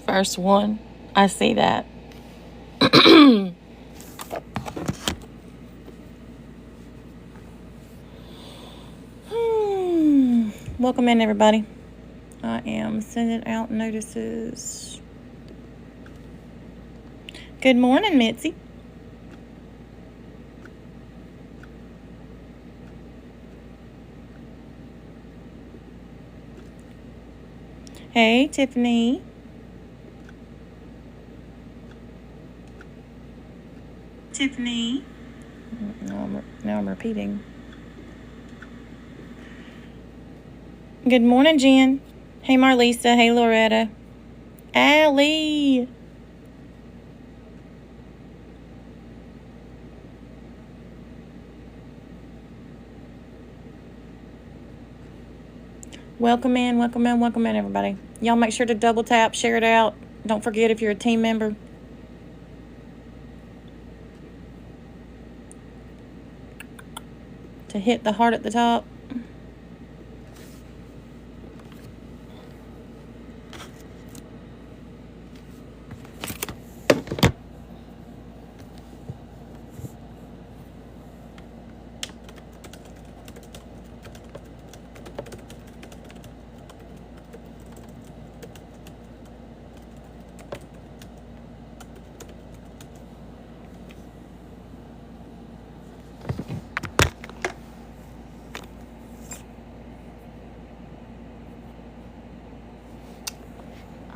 First one. I see that. Welcome in, everybody. I am sending out notices. Good morning, Mitzi. Hey, Tiffany. Tiffany. Now I'm repeating. Good morning, Jen. Hey, Marlisa. Hey, Loretta. Allie. Welcome in, everybody. Y'all make sure to double tap, share it out. Don't forget if you're a team member. To hit the heart at the top.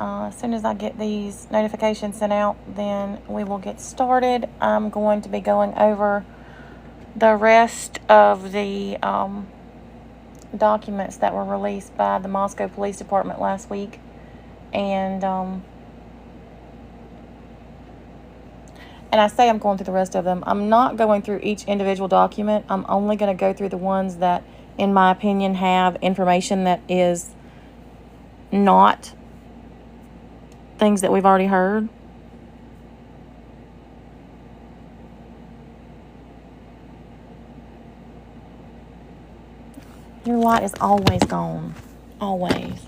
As soon as I get these notifications sent out, then we will get started. I'm going to be going over the rest of the documents that were released by the Moscow Police Department last week. And I say I'm going through the rest of them. I'm not going through each individual document. I'm only going to go through the ones that, in my opinion, have information that is not things that we've already heard. Your light is always gone. Always.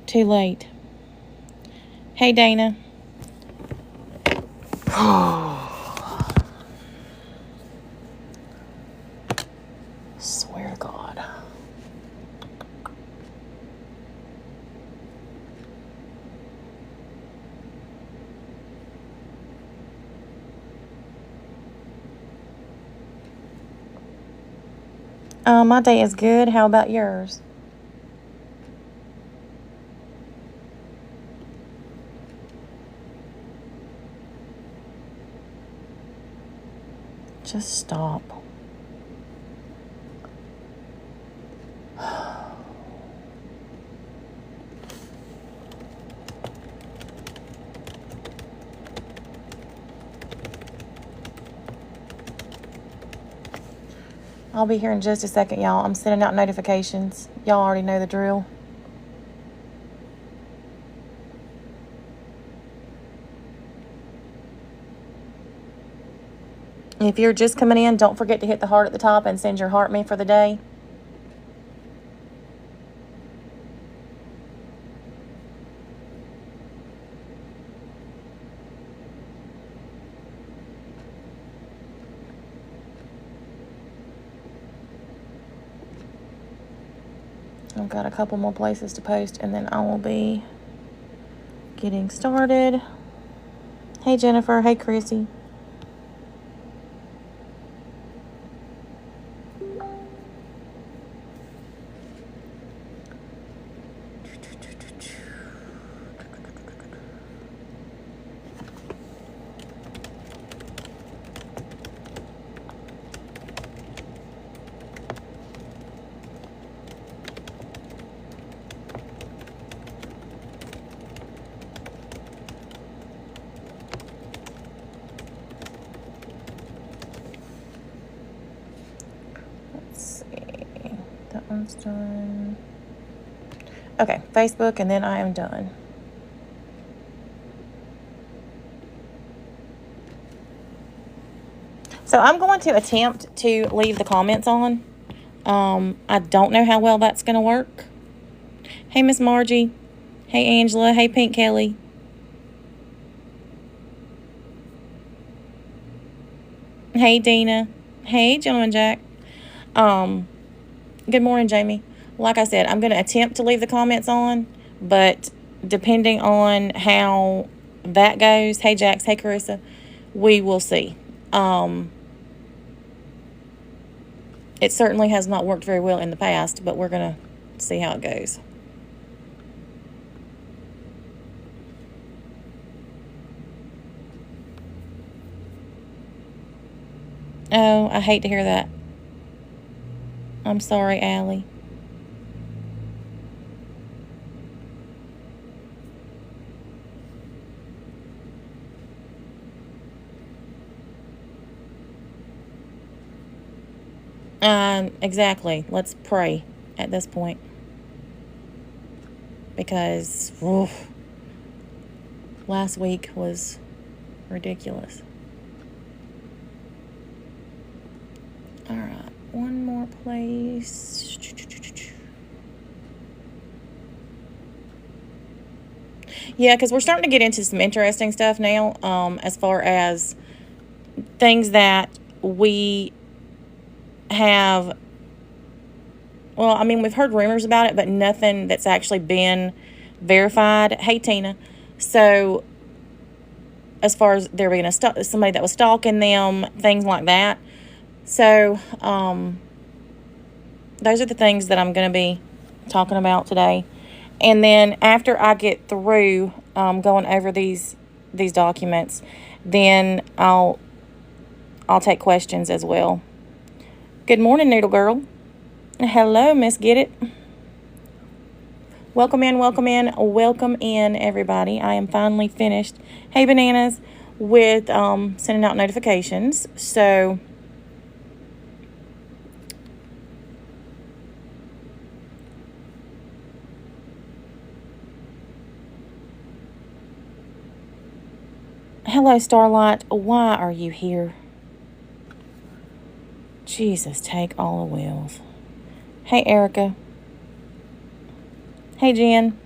Too late. Hey, Dana. Swear to God. My day is good. How about yours? Just stop. I'll be here in just a second, y'all. I'm sending out notifications. Y'all already know the drill. If you're just coming in, don't forget to hit the heart at the top and send your heart me for the day. I've got a couple more places to post, and then I will be getting started. Hey, Jennifer. Hey, Chrissy. That one's done. Okay, Facebook, and then I am done. So I'm going to attempt to leave the comments on. I don't know how well that's going to work. Hey, Miss Margie. Hey, Angela. Hey, Pink Kelly. Hey, Dina. Hey, Gentleman Jack. Good morning, Jamie. Like I said, I'm going to attempt to leave the comments on, but depending on how that goes, hey, Jax, hey, Carissa, we will see. It certainly has not worked very well in the past, but we're going to see how it goes. Oh, I hate to hear that. I'm sorry, Allie. Exactly. Let's pray at this point. Because last week was ridiculous. All right. One more place. Yeah, because we're starting to get into some interesting stuff now, as far as things that we have. Well, I mean, we've heard rumors about it, but nothing that's actually been verified. Hey, Tina. So, as far as there being somebody that was stalking them, things like that. So, those are the things that I'm going to be talking about today. And then after I get through going over these documents, then I'll take questions as well. Good morning, Noodle Girl. Hello, Miss Get It. Welcome in, everybody. I am finally finished. Hey, Bananas, with sending out notifications. So, hello, Starlight. Why are you here? Jesus, take all the wheels. Hey, Erica. Hey, Jen.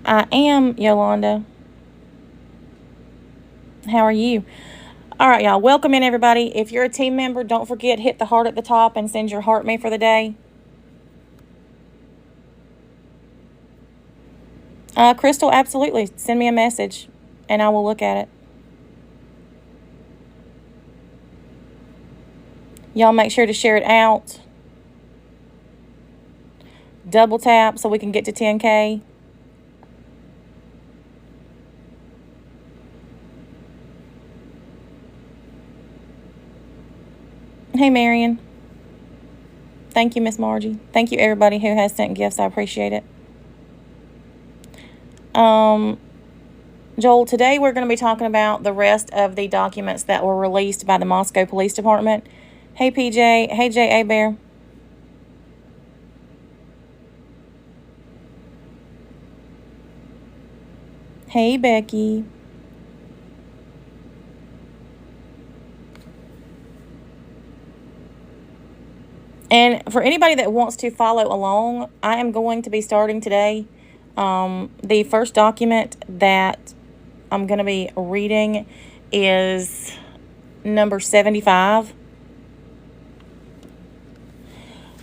I am, Yolanda. How are you? All right, y'all. Welcome in, everybody. If you're a team member, don't forget, hit the heart at the top and send your heart me for the day. Crystal, absolutely. Send me a message, and I will look at it. Y'all make sure to share it out. Double tap so we can get to 10K. Hey, Marion. Thank you, Miss Margie. Thank you, everybody who has sent gifts. I appreciate it. Joel, today we're going to be talking about the rest of the documents that were released by the Moscow Police Department. Hey, PJ. Hey, J.A. Bear. Hey, Becky. And for anybody that wants to follow along, I am going to be starting today. The first document that I'm going to be reading is number 75.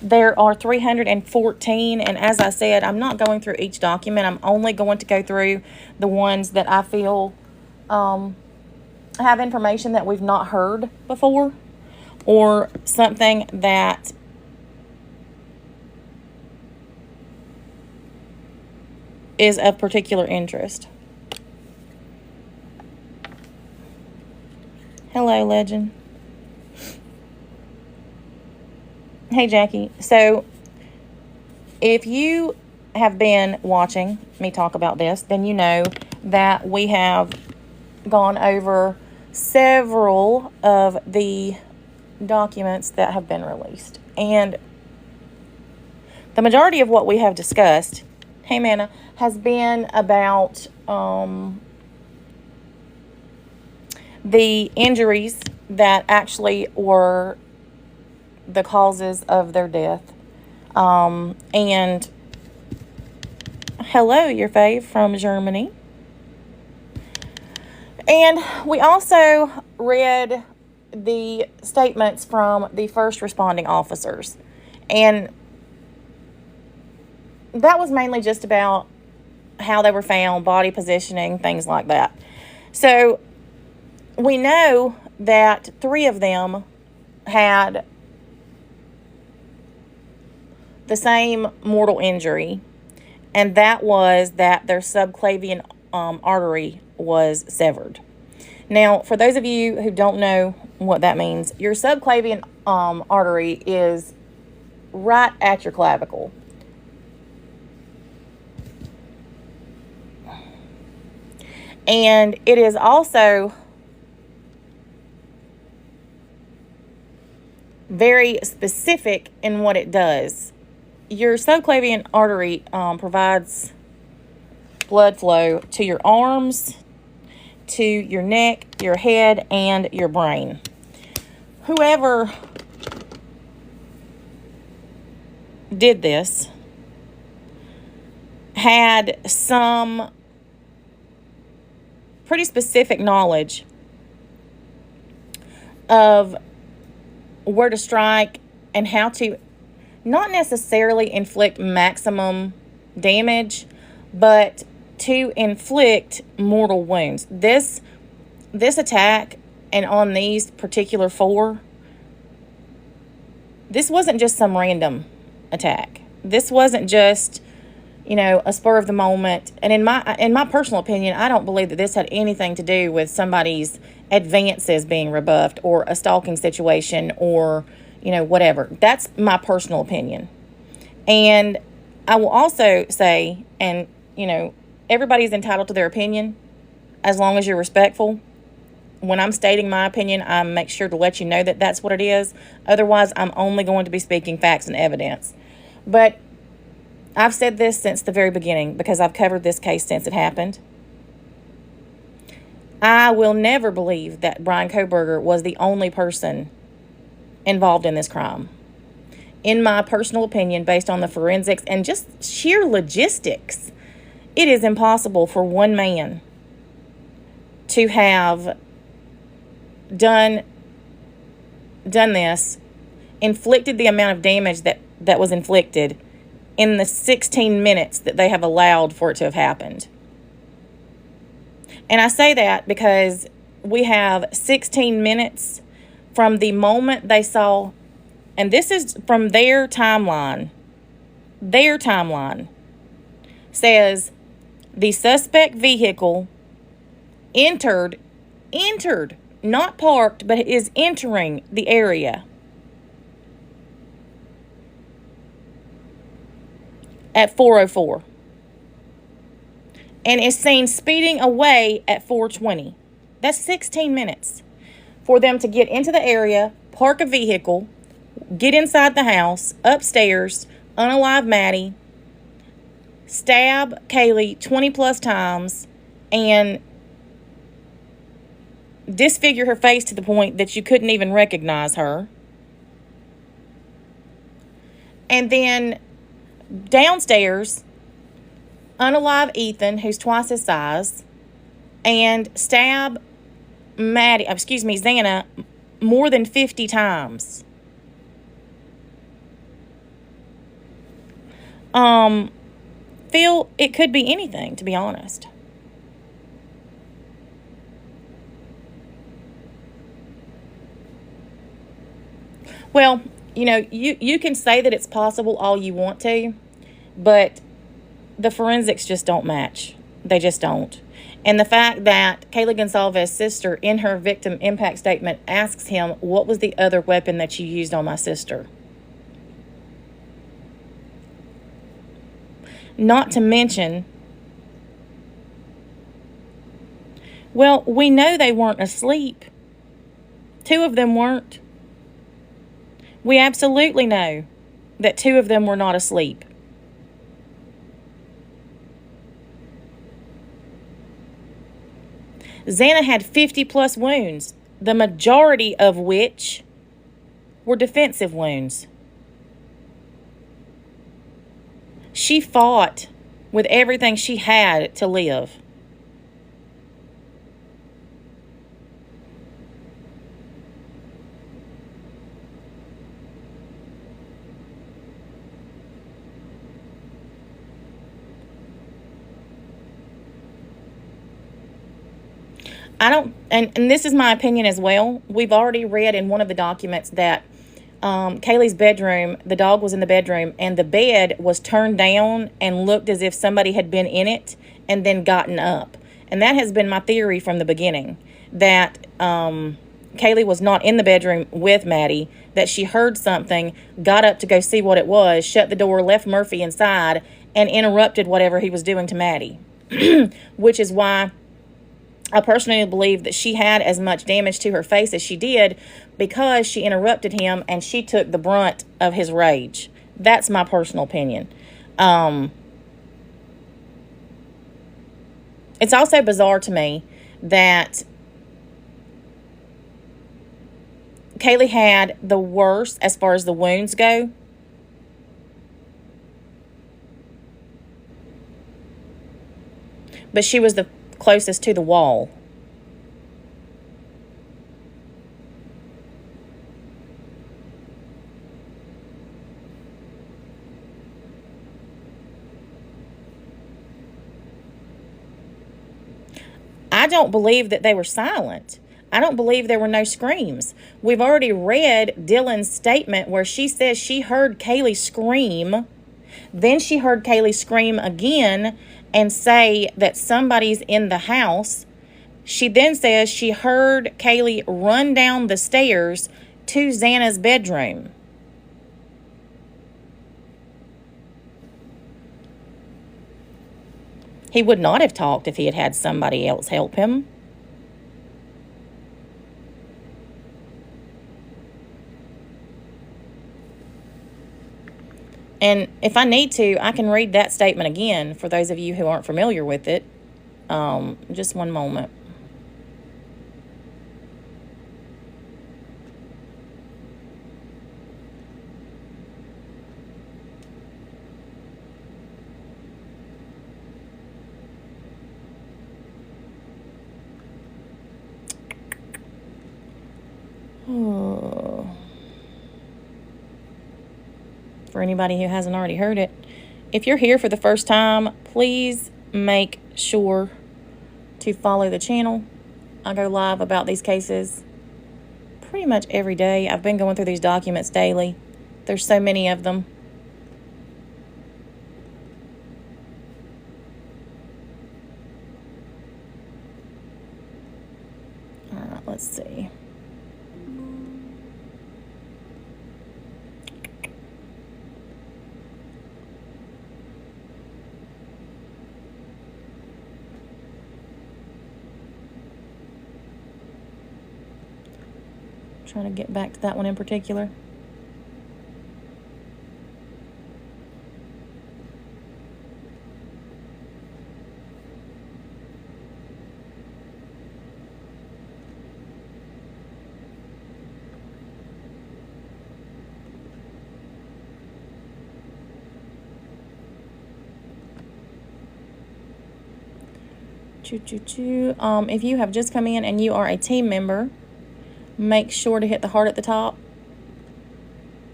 There are 314, and as I said, I'm not going through each document. I'm only going to go through the ones that I feel have information that we've not heard before, or something that is of particular interest. Hello, Legend. Hey, Jackie. So, if you have been watching me talk about this, then you know that we have gone over several of the documents that have been released. And the majority of what we have discussed, hey Manna, has been about the injuries that actually were the causes of their death. And hello, your fave from Germany. And we also read the statements from the first responding officers. And that was mainly just about how they were found, body positioning, things like that. So we know that 3 of them had the same mortal injury, and that was that their subclavian artery was severed. Now, for those of you who don't know what that means, your subclavian artery is right at your clavicle. And it is also very specific in what it does. Your subclavian artery provides blood flow to your arms, to your neck, your head, and your brain. Whoever did this had some pretty specific knowledge of where to strike and how to not necessarily inflict maximum damage, but to inflict mortal wounds. This attack, and on these particular 4, this wasn't just some random attack. This wasn't just, a spur of the moment. And in my personal opinion, I don't believe that this had anything to do with somebody's advances being rebuffed or a stalking situation or, whatever. That's my personal opinion. And I will also say, and, everybody's entitled to their opinion as long as you're respectful. When I'm stating my opinion, I make sure to let you know that that's what it is. Otherwise, I'm only going to be speaking facts and evidence. But I've said this since the very beginning because I've covered this case since it happened. I will never believe that Brian Kohberger was the only person involved in this crime. In my personal opinion, based on the forensics and just sheer logistics, it is impossible for one man to have done this, inflicted the amount of damage that was inflicted in the 16 minutes that they have allowed for it to have happened. And I say that because we have 16 minutes from the moment they saw, and this is from their timeline. Their timeline says the suspect vehicle entered, not parked, but is entering the area at 4:04 and is seen speeding away at 4:20. That's 16 minutes for them to get into the area, park a vehicle, get inside the house, upstairs, unalive Maddie, stab Kaylee 20 plus times, and disfigure her face to the point that you couldn't even recognize her. And then downstairs, unalive Ethan, who's twice his size, and stab Xana more than 50 times. Phil, it could be anything, to be honest. Well, you can say that it's possible all you want to, but the forensics just don't match. They just don't. And the fact that Kaylee Gonsalves' sister, in her victim impact statement, asks him, what was the other weapon that you used on my sister? Not to mention, well, we know they weren't asleep. 2 of them weren't. We absolutely know that 2 of them were not asleep. Xana had 50 plus wounds, the majority of which were defensive wounds. She fought with everything she had to live. I don't, and this is my opinion as well. We've already read in one of the documents that Kaylee's bedroom, the dog was in the bedroom, and the bed was turned down and looked as if somebody had been in it and then gotten up. And that has been my theory from the beginning, that Kaylee was not in the bedroom with Maddie, that she heard something, got up to go see what it was, shut the door, left Murphy inside, and interrupted whatever he was doing to Maddie. Which is why I personally believe that she had as much damage to her face as she did, because she interrupted him and she took the brunt of his rage. That's my personal opinion. It's also bizarre to me that Kaylee had the worst as far as the wounds go. But she was the closest to the wall. I don't believe that they were silent. I don't believe there were no screams. We've already read Dylan's statement where she says she heard Kaylee scream. Then she heard Kaylee scream again and say that somebody's in the house. She then says she heard Kaylee run down the stairs to Xana's bedroom. He would not have talked if he had had somebody else help him. And if I need to, I can read that statement again for those of you who aren't familiar with it. Just one moment. For anybody who hasn't already heard it, if you're here for the first time, please make sure to follow the channel. I go live about these cases pretty much every day. I've been going through these documents daily. There's so many of them. All right, let's see. Trying to get back to that one in particular. If you have just come in and you are a team member, make sure to hit the heart at the top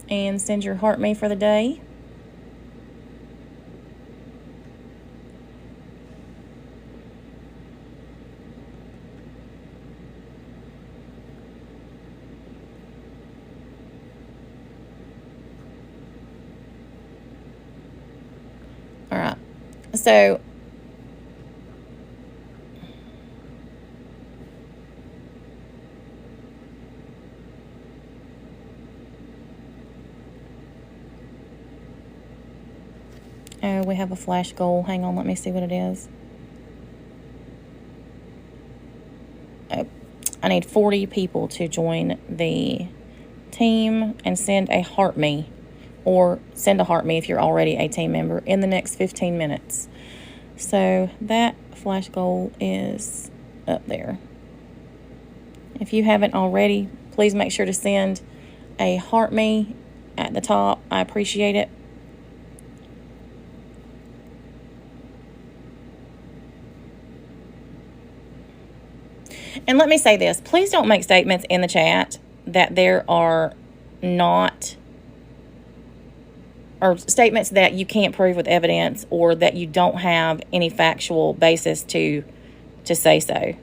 and send your heart me for the day. All right. So we have a flash goal. Hang on, let me see what it is. Oh, I need 40 people to join the team and send a heart me, or send a heart me if you're already a team member, in the next 15 minutes. So that flash goal is up there. If you haven't already, please make sure to send a heart me at the top. I appreciate it. And let me say this. Please don't make statements in the chat that there are not, or statements that you can't prove with evidence, or that you don't have any factual basis to say so.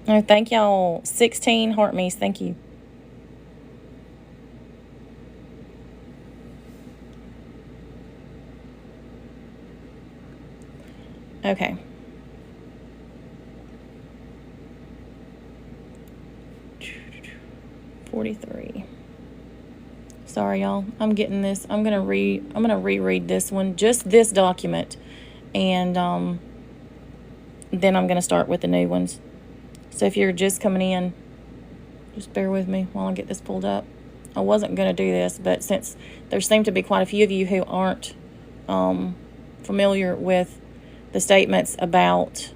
Oh, thank y'all. 16 heart me's. Thank you. Okay. $43. Sorry, y'all. I'm getting this. I'm gonna reread this one, just this document, and then I'm gonna start with the new ones. So if you're just coming in, just bear with me while I get this pulled up. I wasn't gonna do this, but since there seem to be quite a few of you who aren't familiar with the statements about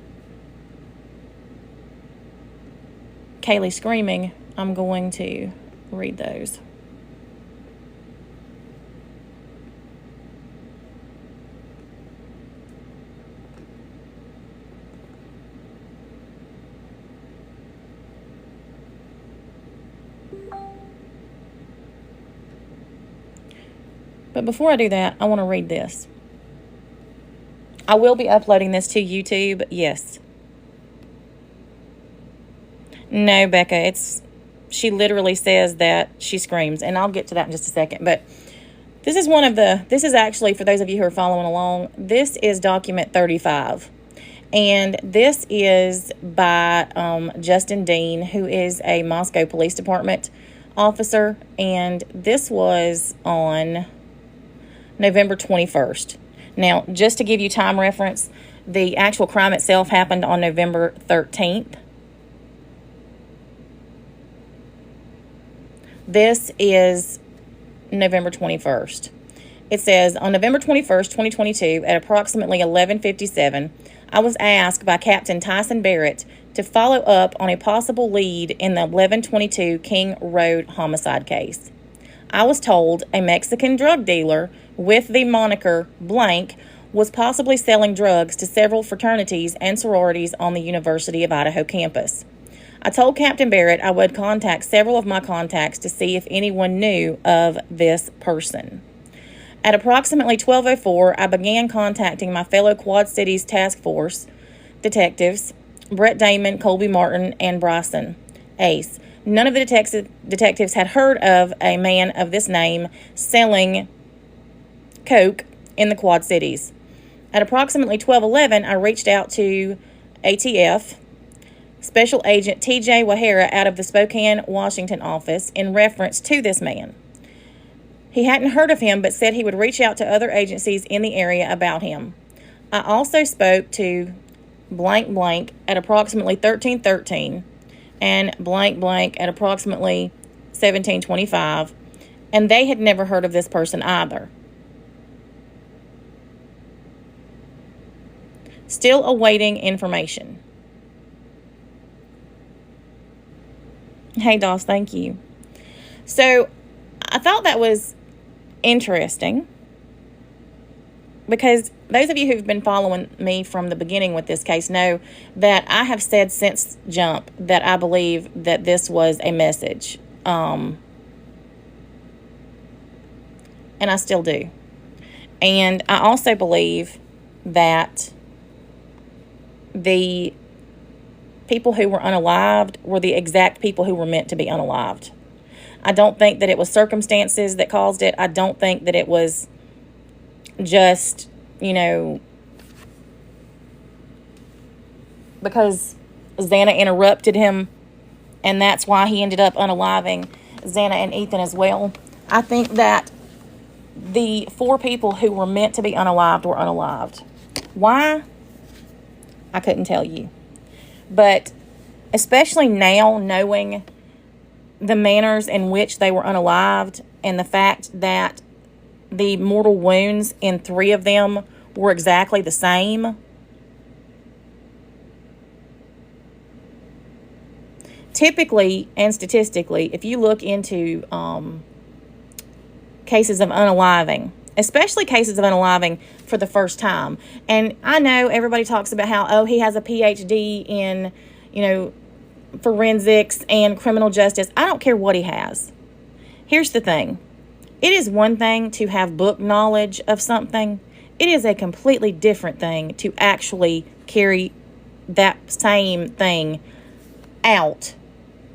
Kaylee screaming, I'm going to read those. But before I do that, I want to read this. I will be uploading this to YouTube, yes. No, Becca, she literally says that she screams, and I'll get to that in just a second. But this is actually, for those of you who are following along, this is document 35. And this is by Justin Dean, who is a Moscow Police Department officer. And this was on November 21st. Now, just to give you time reference, the actual crime itself happened on November 13th. This is November 21st. It says, on November 21st, 2022, at approximately 11:57, I was asked by Captain Tyson Barrett to follow up on a possible lead in the 1122 King Road homicide case. I was told a Mexican drug dealer with the moniker blank was possibly selling drugs to several fraternities and sororities on the University of Idaho campus. I told Captain Barrett I would contact several of my contacts to see if anyone knew of this person. At approximately 12:04, I began contacting my fellow Quad Cities Task Force detectives, Brett Damon, Colby Martin, and Bryson Ace. None of the detectives had heard of a man of this name selling coke in the Quad Cities. At approximately 12:11, I reached out to ATF Special Agent TJ Wahara out of the Spokane, Washington office in reference to this man. He hadn't heard of him, but said he would reach out to other agencies in the area about him. I also spoke to blank blank at approximately 13:13 and blank blank at approximately 17:25, and they had never heard of this person either. Still awaiting information. Hey, Doss, thank you. So I thought that was interesting because those of you who've been following me from the beginning with this case know that I have said since jump that I believe that this was a message. And I still do. And I also believe that the people who were unalived were the exact people who were meant to be unalived. I don't think that it was circumstances that caused it. I don't think that it was just, because Xana interrupted him, and that's why he ended up unaliving Xana and Ethan as well. I think that the 4 people who were meant to be unalived were unalived. Why? I couldn't tell you. But especially now, knowing the manners in which they were unalived and the fact that the mortal wounds in 3 of them were exactly the same, typically and statistically, if you look into cases of unaliving, especially cases of unaliving for the first time, and I know everybody talks about how, oh, he has a PhD in, forensics and criminal justice. I don't care what he has. Here's the thing. It is one thing to have book knowledge of something. It is a completely different thing to actually carry that same thing out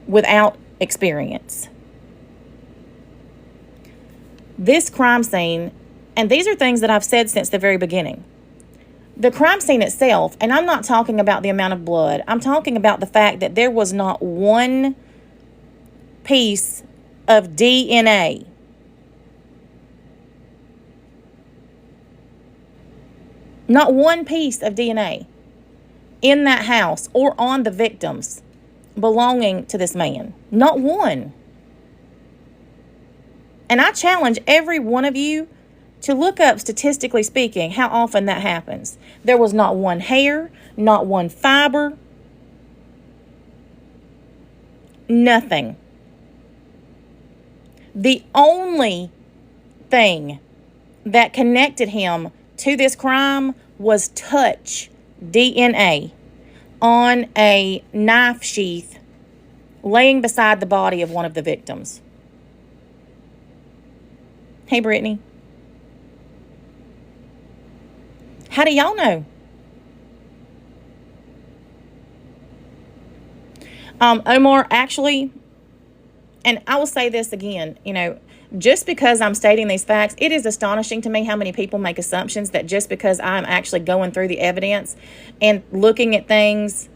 without experience. This crime scene, and these are things that I've said since the very beginning. The crime scene itself, and I'm not talking about the amount of blood, I'm talking about the fact that there was not one piece of DNA not one piece of DNA in that house or on the victims belonging to this man. Not one. And I challenge every one of you to look up, statistically speaking, how often that happens. There was not one hair, not one fiber, nothing. The only thing that connected him to this crime was touch DNA on a knife sheath laying beside the body of one of the victims. Hey, Brittany. How do y'all know? Omar, actually, and I will say this again, just because I'm stating these facts, it is astonishing to me how many people make assumptions that just because I'm actually going through the evidence and looking at things,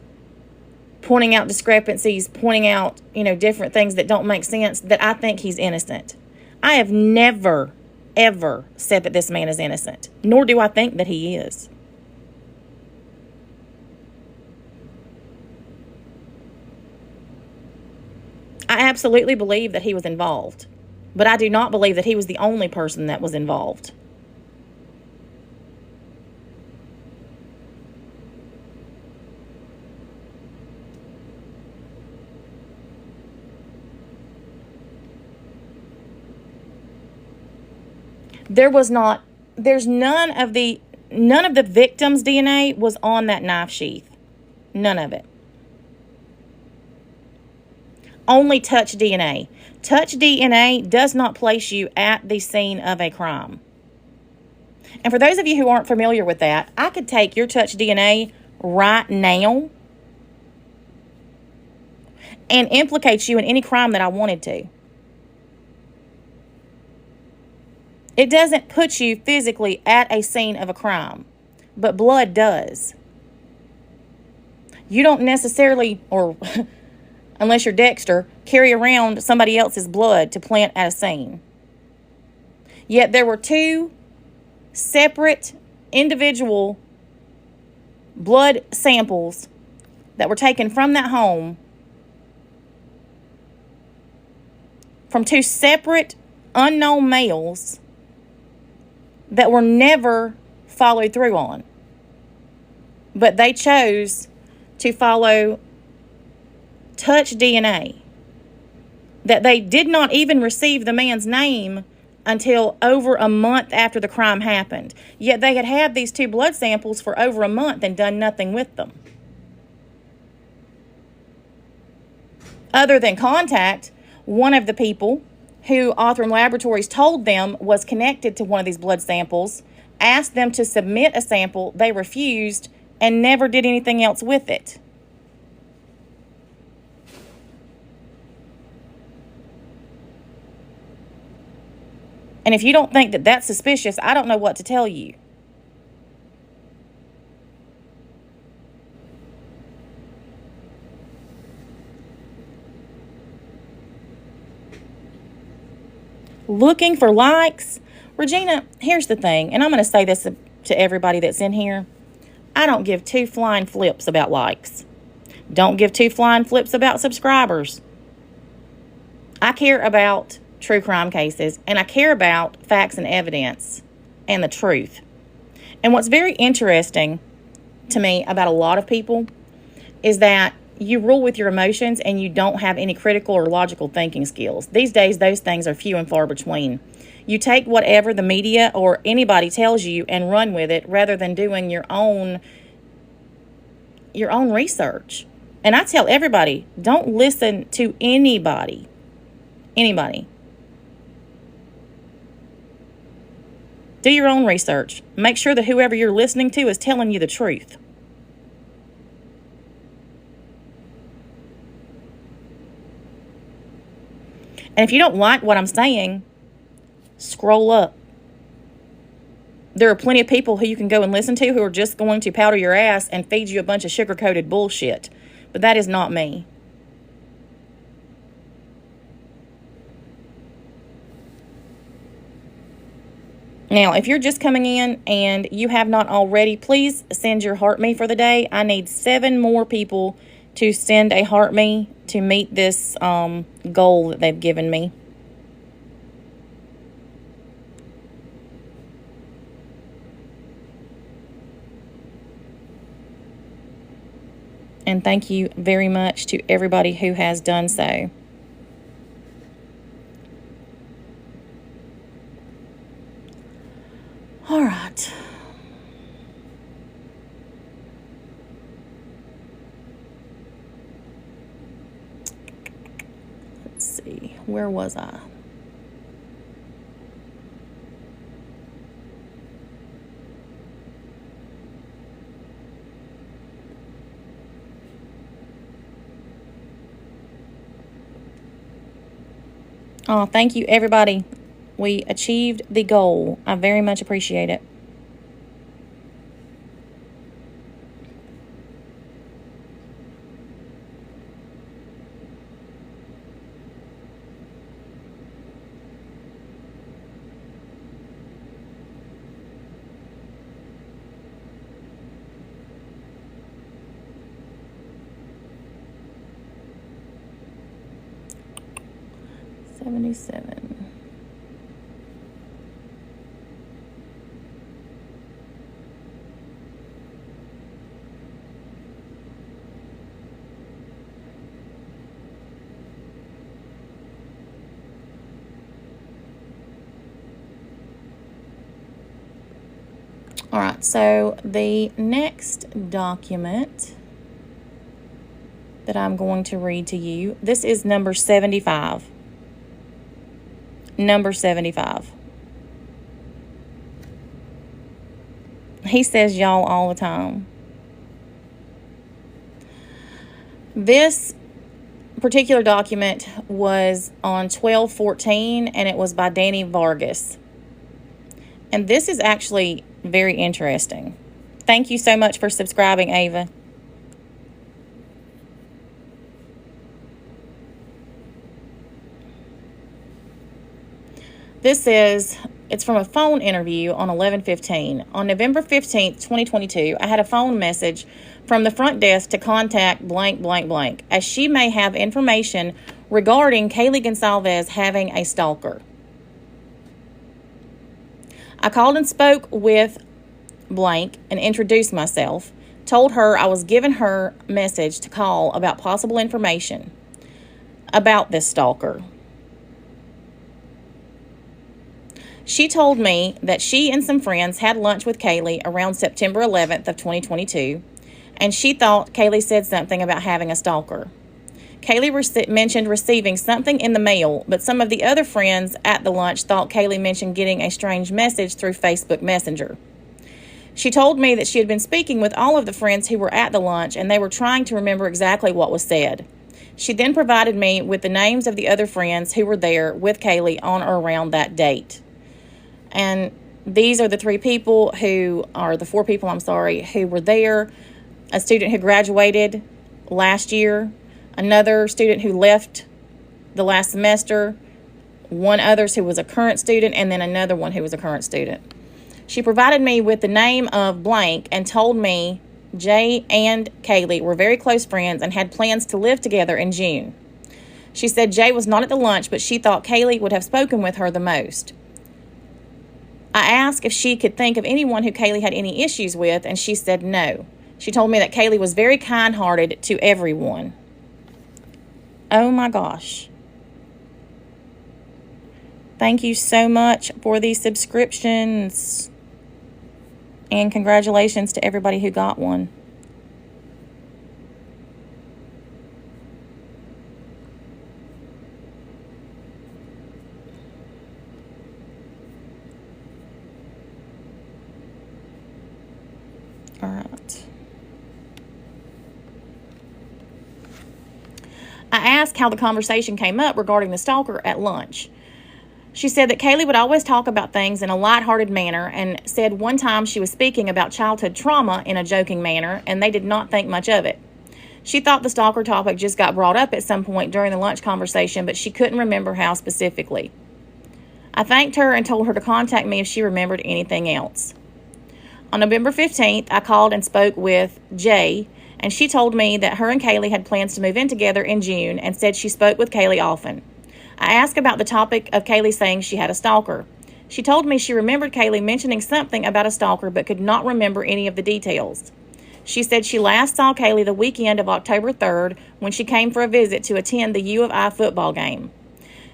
pointing out discrepancies, pointing out, different things that don't make sense, that I think he's innocent. I have never, ever said that this man is innocent, nor do I think that he is. I absolutely believe that he was involved, but I do not believe that he was the only person that was involved. There's none of the victim's DNA was on that knife sheath. None of it. Only touch DNA. Touch DNA does not place you at the scene of a crime. And for those of you who aren't familiar with that, I could take your touch DNA right now and implicate you in any crime that I wanted to. It doesn't put you physically at a scene of a crime, but blood does. You don't necessarily, or unless you're Dexter, carry around somebody else's blood to plant at a scene. Yet there were 2 separate individual blood samples that were taken from that home from 2 separate unknown males that were never followed through on. But they chose to follow touch DNA, that they did not even receive the man's name until over a month after the crime happened. Yet they had these 2 blood samples for over a month and done nothing with them. Other than contact one of the people who Othram Laboratories told them was connected to one of these blood samples, asked them to submit a sample. They refused and never did anything else with it. And if you don't think that that's suspicious, I don't know what to tell you. Looking for likes? Regina, here's the thing, and I'm going to say this to everybody that's in here. I don't give 2 flying flips about likes. Don't give 2 flying flips about subscribers. I care about true crime cases, and I care about facts and evidence and the truth. And what's very interesting to me about a lot of people is that you rule with your emotions and you don't have any critical or logical thinking skills. These days, those things are few and far between. You take whatever the media or anybody tells you and run with it rather than doing your own research. And I tell everybody, don't listen to anybody. Anybody. Do your own research. Make sure that whoever you're listening to is telling you the truth. And if you don't like what I'm saying, scroll up. There are plenty of people who you can go and listen to who are just going to powder your ass and feed you a bunch of sugar-coated bullshit. But that is not me. Now, if you're just coming in and you have not already, please send your heart me for the day. I need 7 more people to send a heart me to meet this goal that they've given me. And thank you very much to everybody who has done so. All right. Let's see. Where was I? Oh, thank you, everybody. We achieved the goal. I very much appreciate it. $77. All right, so the next document that I'm going to read to you, this is number 75. Number 75. He says y'all all the time. This particular document was on 12/14, and it was by Danny Vargas. And this is actually very interesting. Thank you so much for subscribing, Ava. It's from a phone interview on 11/15. On November 15th, 2022, I had a phone message from the front desk to contact blank, blank, blank, as she may have information regarding Kaylee Gonsalves having a stalker. I called and spoke with blank and introduced myself, told her I was giving her message to call about possible information about this stalker. She told me that she and some friends had lunch with Kaylee around September 11th of 2022, and she thought Kaylee said something about having a stalker. Kaylee mentioned receiving something in the mail, but some of the other friends at the lunch thought Kaylee mentioned getting a strange message through Facebook Messenger. She told me that she had been speaking with all of the friends who were at the lunch, and they were trying to remember exactly what was said. She then provided me with the names of the other friends who were there with Kaylee on or around that date. And these are the 4 people, who were there. A student who graduated last year, another student who left the last semester, one other who was a current student, and then another one who was a current student. She provided me with the name of blank and told me Jay and Kaylee were very close friends and had plans to live together in June. She said Jay was not at the lunch, but she thought Kaylee would have spoken with her the most. I asked if she could think of anyone who Kaylee had any issues with, and she said no. She told me that Kaylee was very kind-hearted to everyone. Oh my gosh. Thank you so much for these subscriptions. And congratulations to everybody who got one. All right. I asked how the conversation came up regarding the stalker at lunch. She said that Kaylee would always talk about things in a lighthearted manner and said one time she was speaking about childhood trauma in a joking manner and they did not think much of it. She thought the stalker topic just got brought up at some point during the lunch conversation, but she couldn't remember how specifically. I thanked her and told her to contact me if she remembered anything else. On November 15th, I called and spoke with Jay, and she told me that her and Kaylee had plans to move in together in June and said she spoke with Kaylee often. I asked about the topic of Kaylee saying she had a stalker. She told me she remembered Kaylee mentioning something about a stalker but could not remember any of the details. She said she last saw Kaylee the weekend of October 3rd when she came for a visit to attend the U of I football game.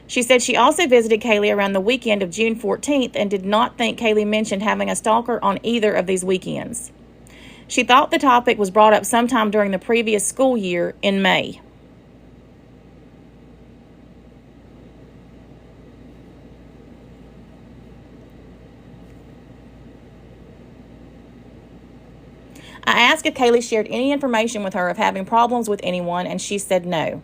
She said she also visited Kaylee around the weekend of June 14th and did not think Kaylee mentioned having a stalker on either of these weekends. She thought the topic was brought up sometime during the previous school year in May. I asked if Kaylee shared any information with her of having problems with anyone, and she said no.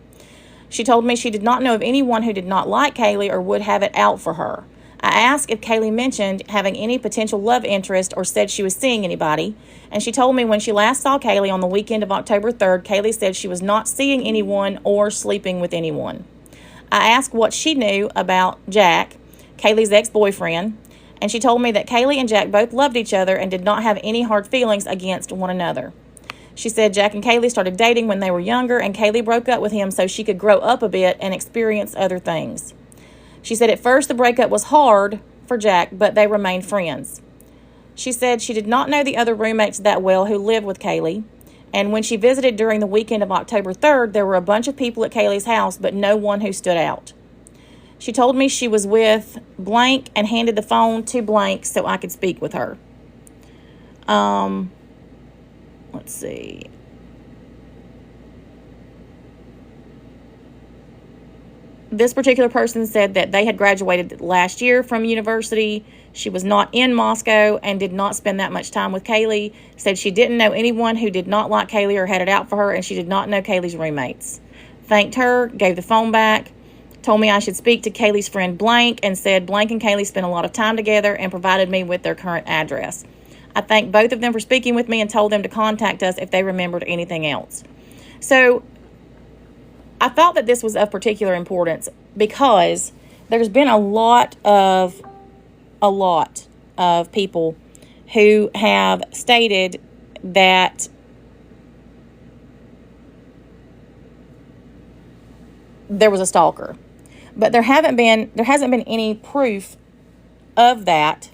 She told me she did not know of anyone who did not like Kaylee or would have it out for her. I asked if Kaylee mentioned having any potential love interest or said she was seeing anybody, and she told me when she last saw Kaylee on the weekend of October 3rd, Kaylee said she was not seeing anyone or sleeping with anyone. I asked what she knew about Jack, Kaylee's ex-boyfriend, and she told me that Kaylee and Jack both loved each other and did not have any hard feelings against one another. She said Jack and Kaylee started dating when they were younger, and Kaylee broke up with him so she could grow up a bit and experience other things. She said at first the breakup was hard for Jack, but they remained friends. She said she did not know the other roommates that well who lived with Kaylee, and when she visited during the weekend of October 3rd, there were a bunch of people at Kaylee's house, but no one who stood out. She told me she was with blank and handed the phone to blank so I could speak with her. Let's see. This particular person said that they had graduated last year from university. She was not in Moscow and did not spend that much time with Kaylee. Said she didn't know anyone who did not like Kaylee or had it out for her, and she did not know Kaylee's roommates. Thanked her, gave the phone back, told me I should speak to Kaylee's friend Blank, and said Blank and Kaylee spent a lot of time together and provided me with their current address. I thanked both of them for speaking with me and told them to contact us if they remembered anything else. So I thought that this was of particular importance because there's been a lot of people who have stated that there was a stalker. But there hasn't been any proof of that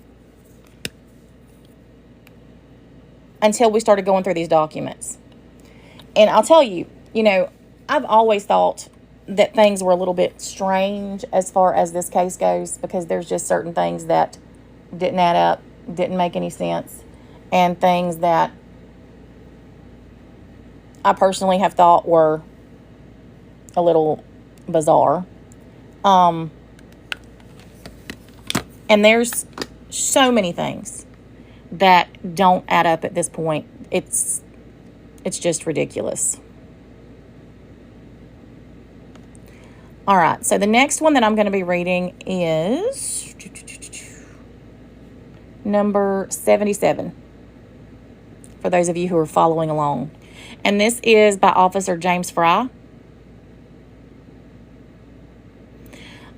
until we started going through these documents. And I'll tell you, I've always thought that things were a little bit strange as far as this case goes, because there's just certain things that didn't add up, didn't make any sense, and things that I personally have thought were a little bizarre. And there's so many things that don't add up at this point. It's just ridiculous. All right, so the next one that I'm going to be reading is number 77, for those of you who are following along. And this is by Officer James Fry.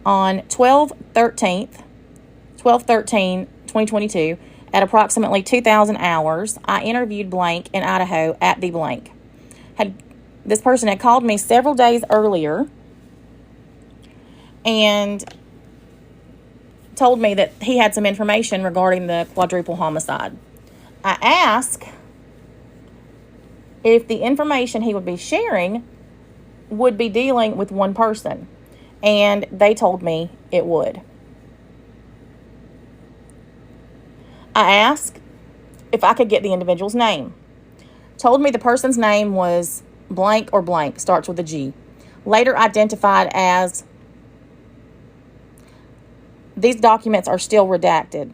On 12/13/2022, at approximately 2,000 hours, I interviewed blank in Idaho at the blank. This person had called me several days earlier and told me that he had some information regarding the quadruple homicide. I asked if the information he would be sharing would be dealing with one person, and they told me it would. I asked if I could get the individual's name. Told me the person's name was blank or blank, starts with a G. Later identified as, these documents are still redacted.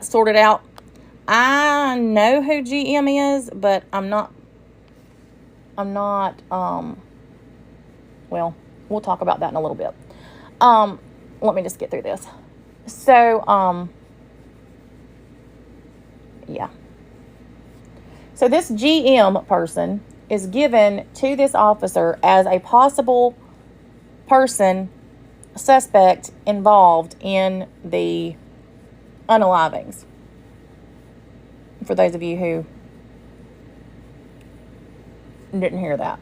Sorted out. I know who GM is, but I'm not, well, we'll talk about that in a little bit. Let me just get through this. So, yeah. So this GM person is given to this officer as a possible person, suspect involved in the unalivings. For those of you who didn't hear that.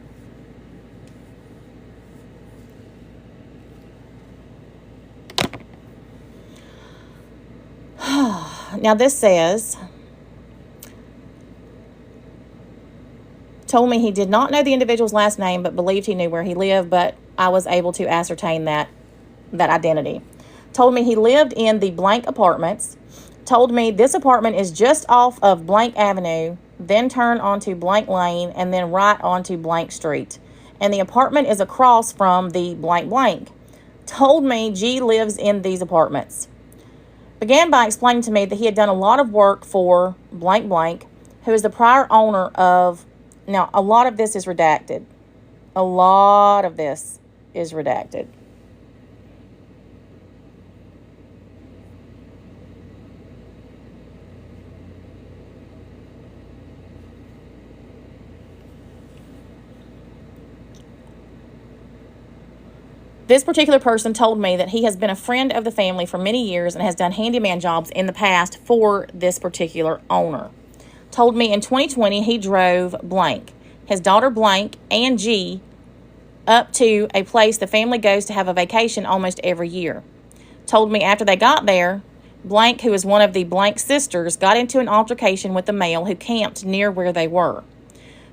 Now this says, told me he did not know the individual's last name, but believed he knew where he lived, but I was able to ascertain that identity. Told me he lived in the blank apartments. Told me this apartment is just off of blank avenue, then turn onto blank lane, and then right onto blank street. And the apartment is across from the blank blank. Told me G lives in these apartments. Began by explaining to me that he had done a lot of work for blank blank, who is the prior owner of, now a lot of this is redacted. A lot of this is redacted. This particular person told me that he has been a friend of the family for many years and has done handyman jobs in the past for this particular owner. Told me in 2020 he drove blank, his daughter blank, and G up to a place the family goes to have a vacation almost every year. Told me after they got there, blank, who is one of the blank sisters, got into an altercation with the male who camped near where they were.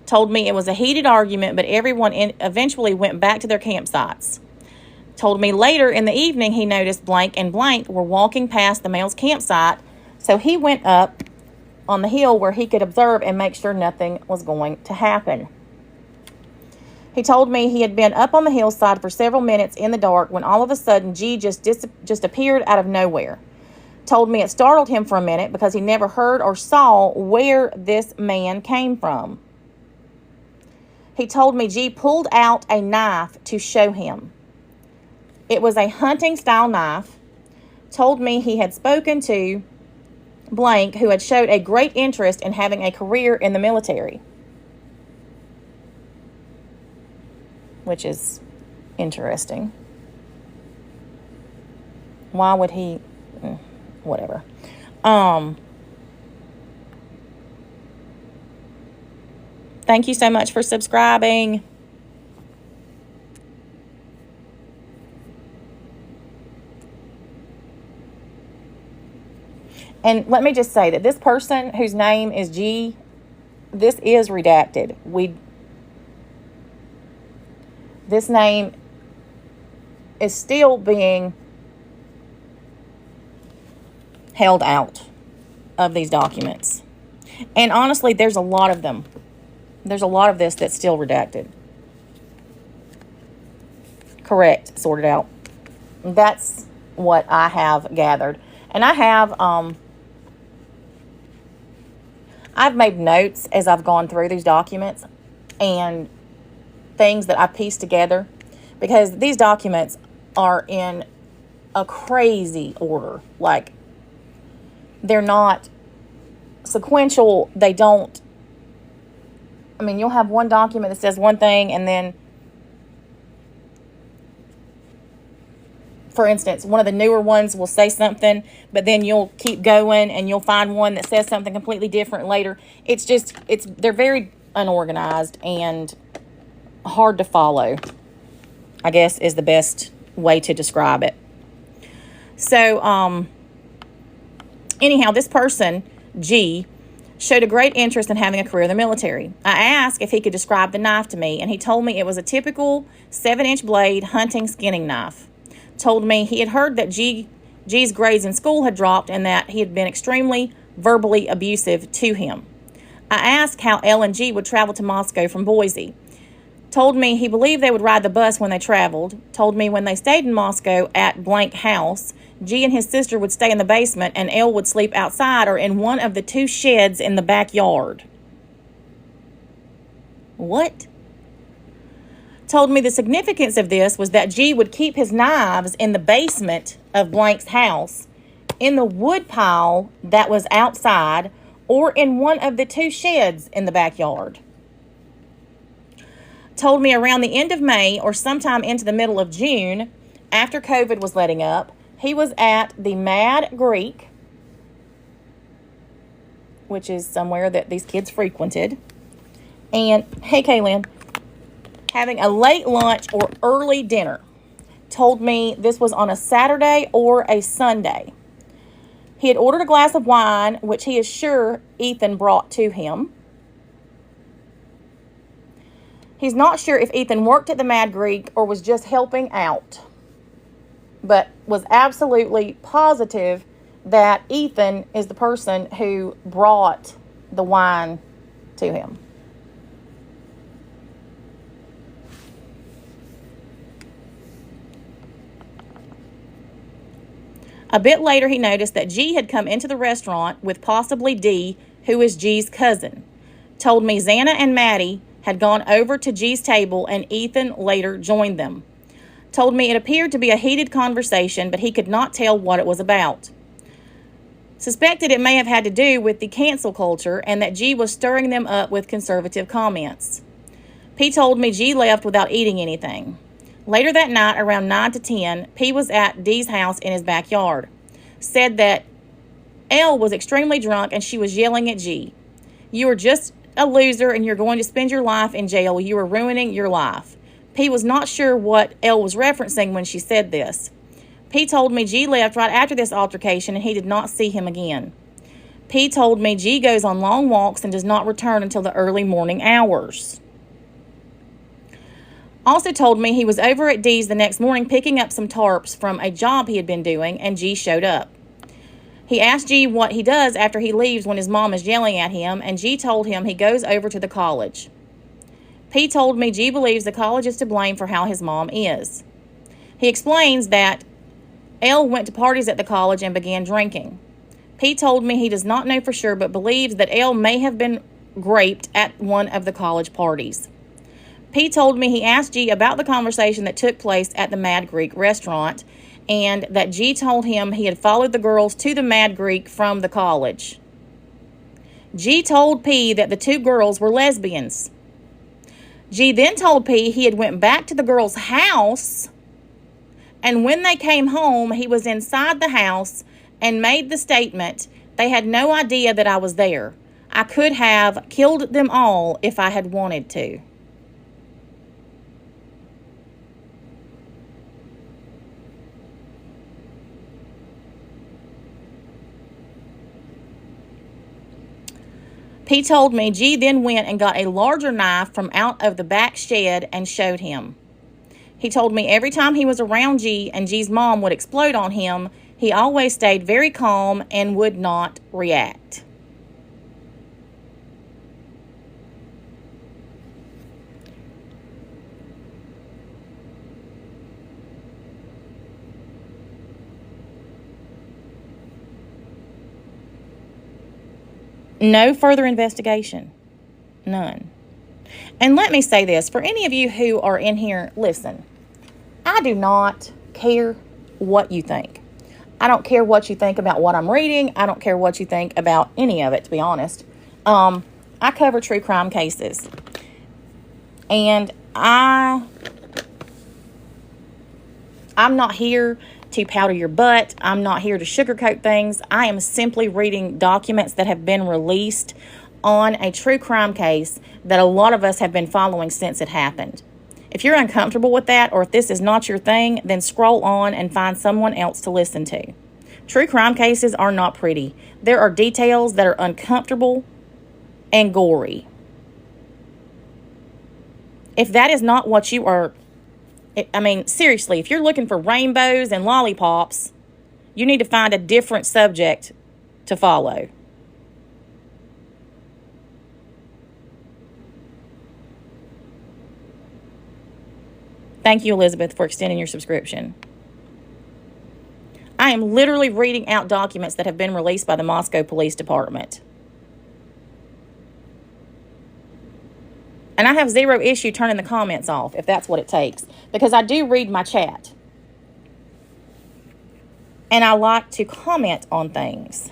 Told me it was a heated argument, but everyone eventually went back to their campsites. Told me later in the evening he noticed blank and blank were walking past the male's campsite, so he went up on the hill where he could observe and make sure nothing was going to happen. He told me he had been up on the hillside for several minutes in the dark when all of a sudden G just appeared out of nowhere. Told me it startled him for a minute because he never heard or saw where this man came from. He told me G pulled out a knife to show him. It was a hunting-style knife. Told me he had spoken to blank, who had showed a great interest in having a career in the military. Which is interesting. Why would he... whatever. Thank you so much for subscribing. And let me just say that this person whose name is G, this is redacted. This name is still being held out of these documents. And honestly, there's a lot of them. There's a lot of this that's still redacted. Correct, sorted out. That's what I have gathered. And I have... I've made notes as I've gone through these documents and things that I pieced together, because these documents are in a crazy order. Like, they're not sequential. They don't, I mean, you'll have one document that says one thing, and then, for instance, one of the newer ones will say something, but then you'll keep going and you'll find one that says something completely different later. They're very unorganized and hard to follow. I guess is the best way to describe it. So, anyhow, this person, G, showed a great interest in having a career in the military. I asked if he could describe the knife to me, and he told me it was a typical 7-inch blade hunting skinning knife. Told me he had heard that G's grades in school had dropped and that he had been extremely verbally abusive to him. I asked how L and G would travel to Moscow from Boise. Told me he believed they would ride the bus when they traveled. Told me when they stayed in Moscow at blank house, G and his sister would stay in the basement and L would sleep outside or in one of the 2 sheds in the backyard. What? Told me the significance of this was that G would keep his knives in the basement of blank's house, in the wood pile that was outside, or in one of the 2 sheds in the backyard. Told me around the end of May or sometime into the middle of June, after COVID was letting up, he was at the Mad Greek, which is somewhere that these kids frequented. And, hey, Kaylin, having a late lunch or early dinner. Told me this was on a Saturday or a Sunday. He had ordered a glass of wine, which he is sure Ethan brought to him. He's not sure if Ethan worked at the Mad Greek or was just helping out, but was absolutely positive that Ethan is the person who brought the wine to him. A bit later, he noticed that G had come into the restaurant with possibly D, who is G's cousin. Told me Xana and Maddie had gone over to G's table and Ethan later joined them. Told me it appeared to be a heated conversation, but he could not tell what it was about. Suspected it may have had to do with the cancel culture and that G was stirring them up with conservative comments. P told me G left without eating anything. Later that night, around 9 to 10, P was at D's house in his backyard. Said that L was extremely drunk and she was yelling at G. You are just a loser and you're going to spend your life in jail. You are ruining your life. P was not sure what L was referencing when she said this. P told me G left right after this altercation and he did not see him again. P told me G goes on long walks and does not return until the early morning hours. Also told me he was over at D's the next morning picking up some tarps from a job he had been doing, and G showed up. He asked G what he does after he leaves when his mom is yelling at him, and G told him he goes over to the college. P told me G believes the college is to blame for how his mom is. He explains that L went to parties at the college and began drinking. P told me he does not know for sure but believes that L may have been raped at one of the college parties. P told me he asked G about the conversation that took place at the Mad Greek restaurant and that G told him he had followed the girls to the Mad Greek from the college. G told P that the 2 girls were lesbians. G then told P he had went back to the girls' house, and when they came home, he was inside the house and made the statement, "They had no idea that I was there. I could have killed them all if I had wanted to." P told me G then went and got a larger knife from out of the back shed and showed him. He told me every time he was around G and G's mom would explode on him, he always stayed very calm and would not react. No further investigation. None. And let me say this, for any of you who are in here, listen, I do not care what you think. I don't care what you think about what I'm reading. I don't care what you think about any of it, to be honest. I cover true crime cases. And I'm not here to powder your butt. I'm not here to sugarcoat things. I am simply reading documents that have been released on a true crime case that a lot of us have been following since it happened. If you're uncomfortable with that, or if this is not your thing, then scroll on and find someone else to listen to. True crime cases are not pretty. There are details that are uncomfortable and gory. If that is not what you are, I mean, seriously, if you're looking for rainbows and lollipops, you need to find a different subject to follow. Thank you, Elizabeth, for extending your subscription. I am literally reading out documents that have been released by the Moscow Police Department. And I have zero issue turning the comments off if that's what it takes, because I do read my chat. And I like to comment on things.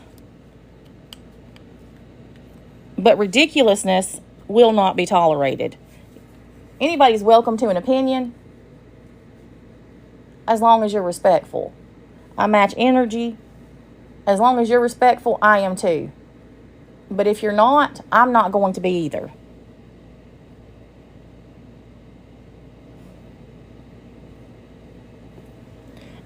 But ridiculousness will not be tolerated. Anybody's welcome to an opinion, as long as you're respectful. I match energy. As long as you're respectful, I am too. But if you're not, I'm not going to be either.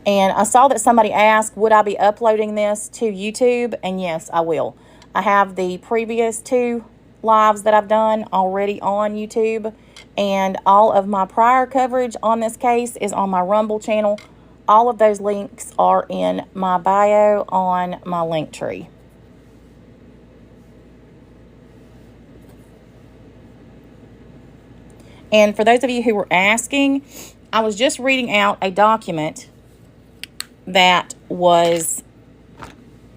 And I saw that somebody asked, would I be uploading this to YouTube? And yes, I will. I have the previous 2 lives that I've done already on YouTube. And all of my prior coverage on this case is on my Rumble channel. All of those links are in my bio on my link tree. And for those of you who were asking, I was just reading out a document that was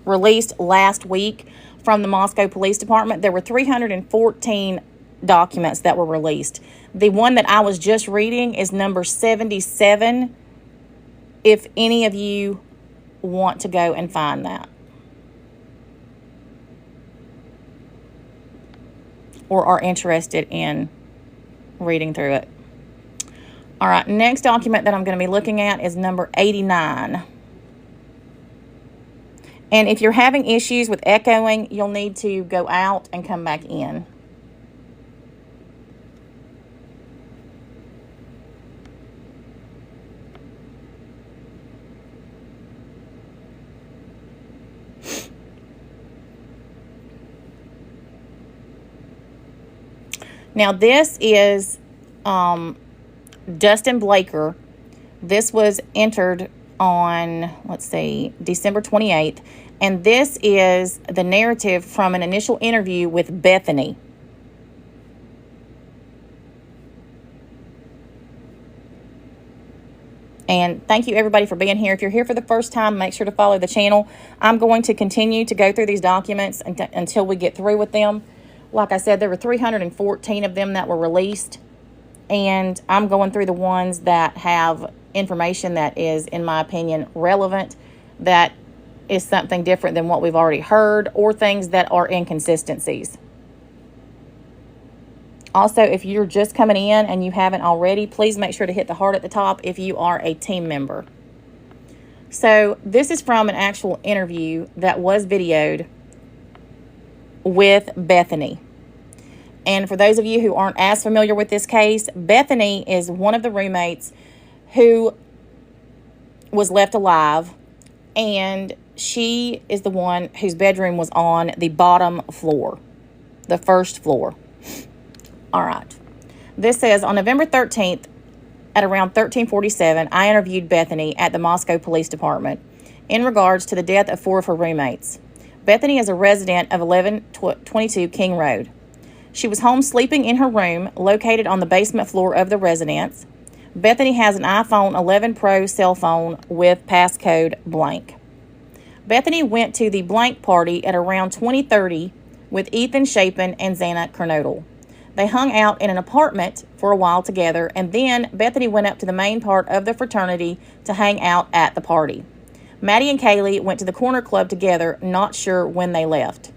released last week from the Moscow Police Department. There were 314 documents that were released. The one that I was just reading is number 77, if any of you want to go and find that, or are interested in reading through it. All right, next document that I'm going to be looking at is number 89. And if you're having issues with echoing, you'll need to go out and come back in. Now, this is Dustin Blaker. This was entered on, December 28th. And this is the narrative from an initial interview with Bethany. And thank you, everybody, for being here. If you're here for the first time, make sure to follow the channel. I'm going to continue to go through these documents until we get through with them. Like I said, there were 314 of them that were released. And I'm going through the ones that have information that is, in my opinion, relevant, that is something different than what we've already heard, or things that are inconsistencies. Also, if you're just coming in and you haven't already, please make sure to hit the heart at the top if you are a team member. So this is from an actual interview that was videoed with Bethany. And for those of you who aren't as familiar with this case, Bethany is one of the roommates who was left alive, and she is the one whose bedroom was on the bottom floor, the first floor. All right. This says, on November 13th at around 13:47, I interviewed Bethany at the Moscow Police Department in regards to the death of 4 of her roommates. Bethany is a resident of 1122 King Road. She was home sleeping in her room located on the basement floor of the residence. Bethany has an iPhone 11 Pro cell phone with passcode blank. Bethany went to the blank party at around 20:30 with Ethan Chapin and Xana Kernodle. They hung out in an apartment for a while together, and then Bethany went up to the main part of the fraternity to hang out at the party. Maddie and Kaylee went to the corner club together, not sure when they left.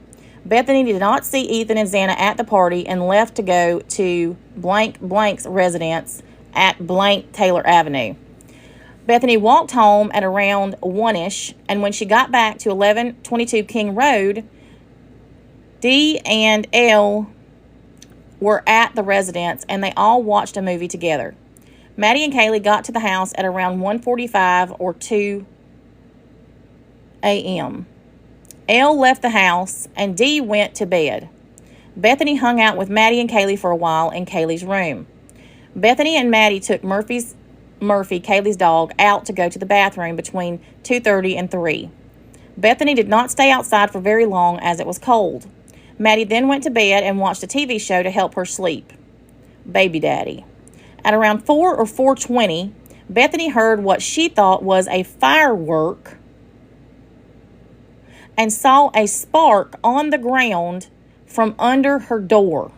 Bethany did not see Ethan and Xana at the party and left to go to blank blank's residence at blank Taylor Avenue. Bethany walked home at around 1-ish, and when she got back to 1122 King Road, Dee and Elle were at the residence, and they all watched a movie together. Maddie and Kaylee got to the house at around 1:45 or 2 a.m. Elle left the house and Dee went to bed. Bethany hung out with Maddie and Kaylee for a while in Kaylee's room. Bethany and Maddie took Murphy, Kaylee's dog, out to go to the bathroom between 2:30 and 3. Bethany did not stay outside for very long as it was cold. Maddie then went to bed and watched a TV show to help her sleep. Baby Daddy. At around 4 or 4:20, Bethany heard what she thought was a firework and saw a spark on the ground from under her door.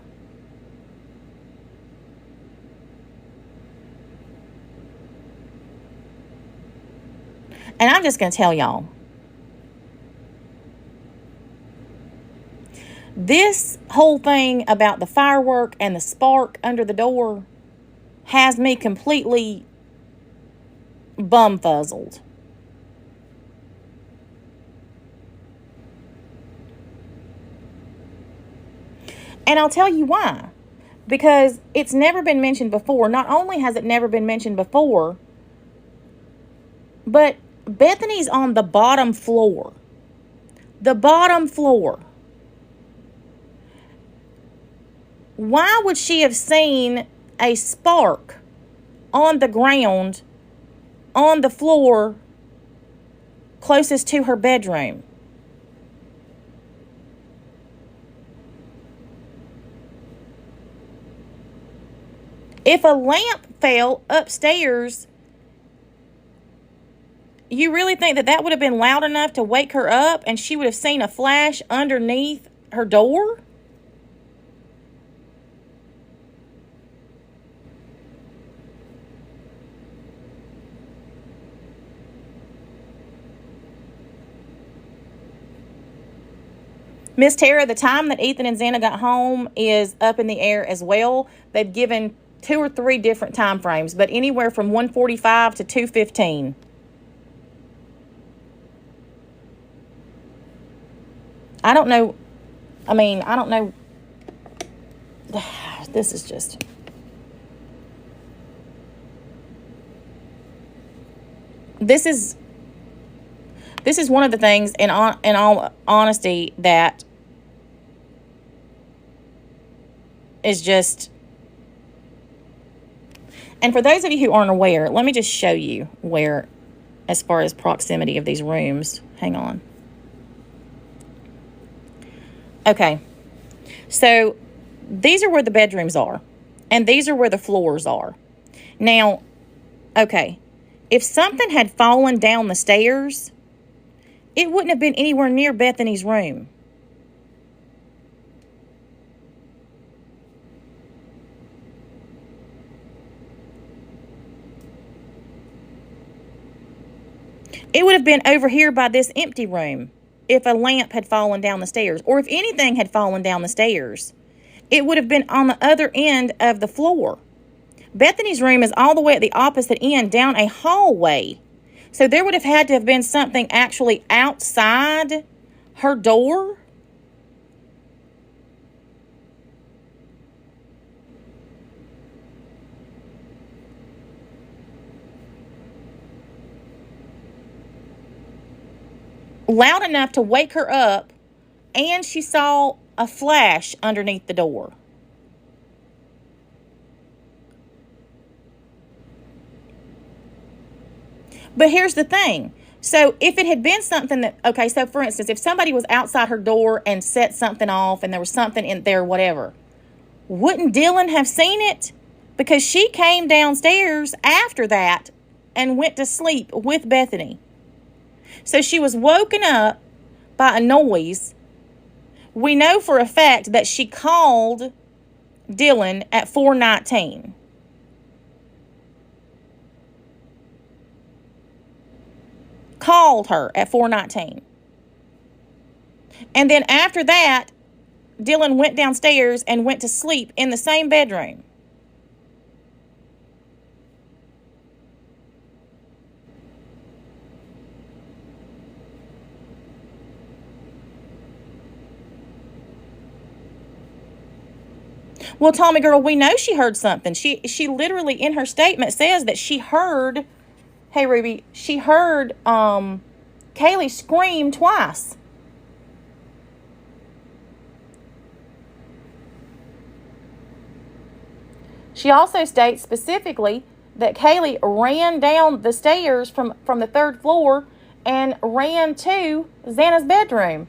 And I'm just going to tell y'all, this whole thing about the firework and the spark under the door has me completely bumfuzzled. And I'll tell you why. Because it's never been mentioned before. Not only has it never been mentioned before, but Bethany's on the bottom floor. The bottom floor. Why would she have seen a spark on the ground, on the floor, closest to her bedroom? If a lamp fell upstairs, you really think that that would have been loud enough to wake her up and she would have seen a flash underneath her door? Miss Tara, the time that Ethan and Xana got home is up in the air as well. They've given 2 or 3 different time frames, but anywhere from 1:45 to 2:15. I don't know. I mean, I don't know. This is just... This is one of the things, in all honesty, that is just... And for those of you who aren't aware, let me just show you where, as far as proximity of these rooms. Hang on. Okay. So, these are where the bedrooms are. And these are where the floors are. Now, okay. If something had fallen down the stairs, it wouldn't have been anywhere near Bethany's room. It would have been over here by this empty room if a lamp had fallen down the stairs, or if anything had fallen down the stairs. It would have been on the other end of the floor. Bethany's room is all the way at the opposite end, down a hallway. So there would have had to have been something actually outside her door. Loud enough to wake her up, and she saw a flash underneath the door. But here's the thing. So if it had been something that, okay, so for instance, if somebody was outside her door and set something off and there was something in there, whatever, wouldn't Dylan have seen it? Because she came downstairs after that and went to sleep with Bethany. So she was woken up by a noise. We know for a fact that she called Dylan at 4:19. Called her at 4:19. And then after that, Dylan went downstairs and went to sleep in the same bedroom. Well, Tommy girl, we know she heard something. She literally in her statement says that she heard, hey Ruby, she heard Kaylee scream twice. She also states specifically that Kaylee ran down the stairs from the 3rd floor and ran to Xana's bedroom.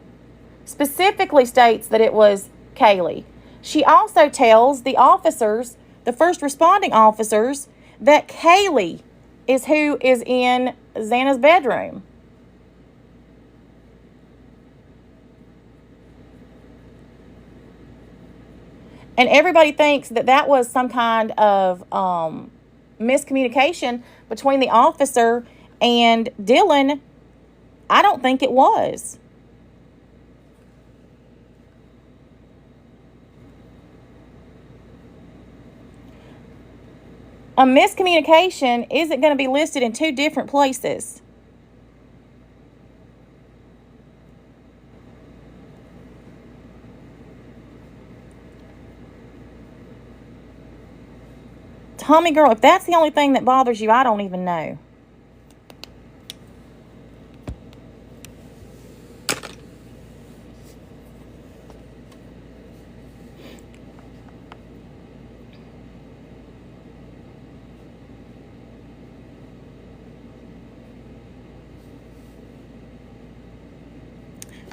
Specifically states that it was Kaylee. She also tells the officers, the first responding officers, that Kaylee is who is in Xana's bedroom. And everybody thinks that that was some kind of miscommunication between the officer and Dylan. I don't think it was. A miscommunication isn't going to be listed in 2 different places. Tommy girl, if that's the only thing that bothers you, I don't even know.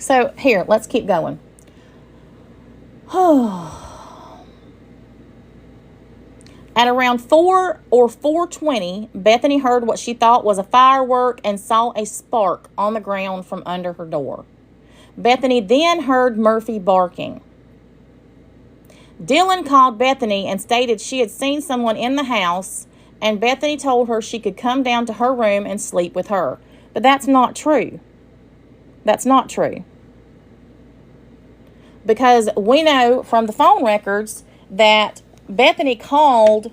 So here, let's keep going. At around 4 or 4:20, Bethany heard what she thought was a firework and saw a spark on the ground from under her door. Bethany then heard Murphy barking. Dylan called Bethany and stated she had seen someone in the house, and Bethany told her she could come down to her room and sleep with her. But that's not true. That's not true. Because we know from the phone records that Bethany called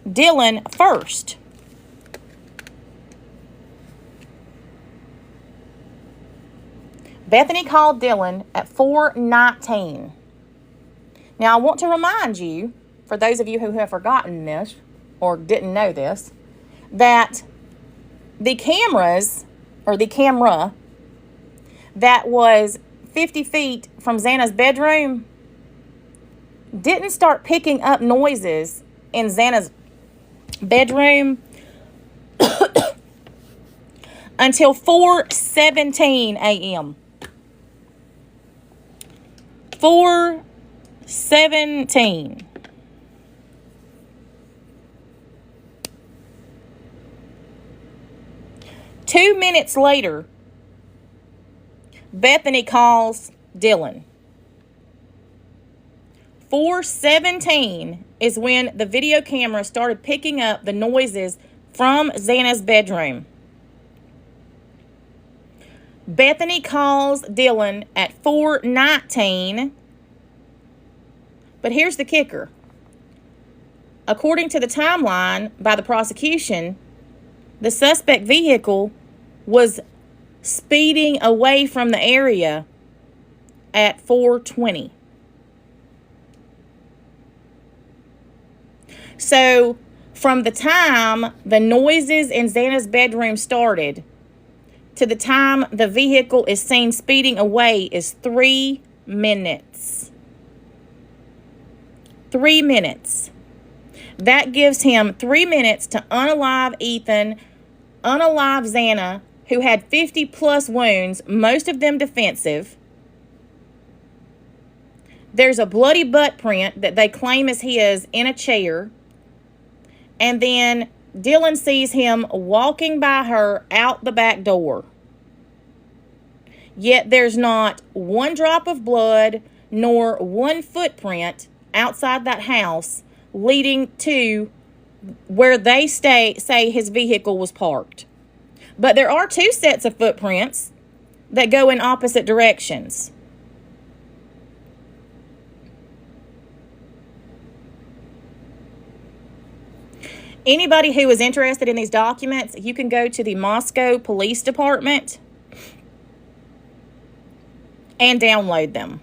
Dylan first. Bethany called Dylan at 4:19. Now, I want to remind you, for those of you who have forgotten this or didn't know this, that the cameras, or the camera that was 50 feet from Xana's bedroom didn't start picking up noises in Xana's bedroom until 4:17 a.m. 4:17. Two minutes later, Bethany calls Dylan. 4:17 is when the video camera started picking up the noises from Xana's bedroom. Bethany calls Dylan at 4:19. But here's the kicker. According to the timeline by the prosecution, the suspect vehicle was speeding away from the area at 4:20. So, from the time the noises in Xana's bedroom started to the time the vehicle is seen speeding away is 3 minutes. 3 minutes. That gives him 3 minutes to unalive Ethan, unalive Xana, who had 50 plus wounds, most of them defensive. There's a bloody butt print that they claim is his in a chair. And then Dylan sees him walking by her out the back door. Yet there's not one drop of blood nor one footprint outside that house leading to where they say his vehicle was parked. But there are 2 sets of footprints that go in opposite directions. Anybody who is interested in these documents, you can go to the Moscow Police Department and download them.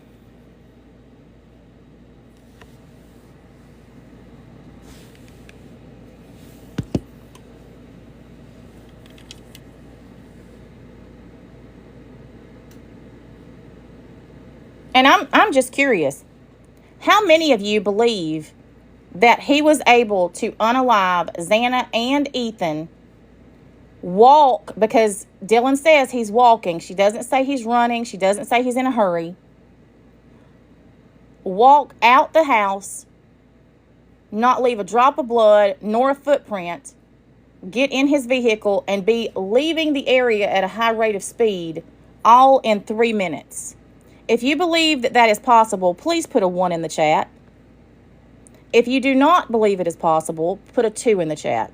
And I'm just curious. How many of you believe that he was able to unalive Xana and Ethan, walk, because Dylan says he's walking. She doesn't say he's running. She doesn't say he's in a hurry. Walk out the house, not leave a drop of blood nor a footprint, get in his vehicle, and be leaving the area at a high rate of speed, all in 3 minutes. If you believe that that is possible, please put a 1 in the chat. If you do not believe it is possible, put a 2 in the chat.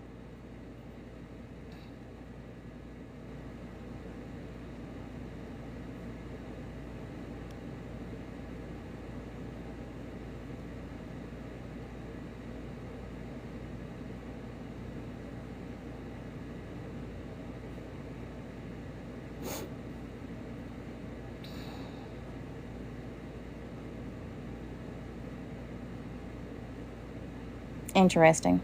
Interesting.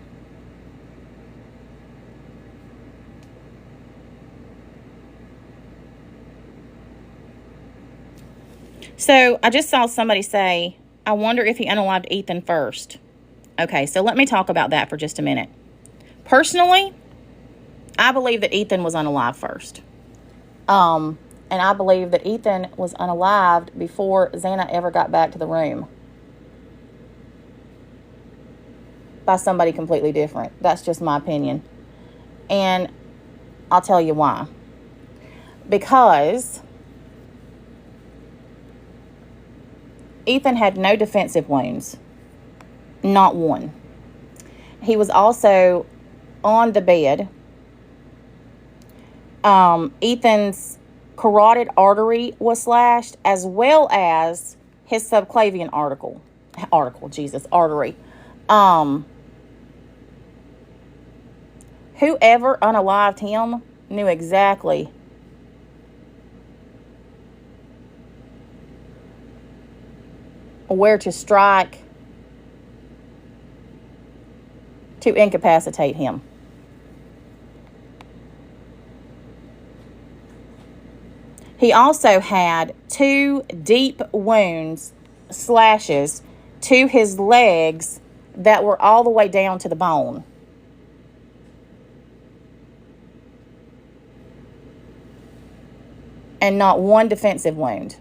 So I just saw somebody say, I wonder if he unalived Ethan first. Okay, so let me talk about that for just a minute. Personally, I believe that Ethan was unalived first. And I believe that Ethan was unalived before Xana ever got back to the room. By somebody completely different. That's just my opinion. And I'll tell you why. Because Ethan had no defensive wounds. Not one. He was also on the bed. Ethan's carotid artery was slashed, as well as his subclavian artery. Whoever unalived him knew exactly where to strike to incapacitate him. He also had 2 deep wounds, slashes, to his legs that were all the way down to the bone. And not one defensive wound.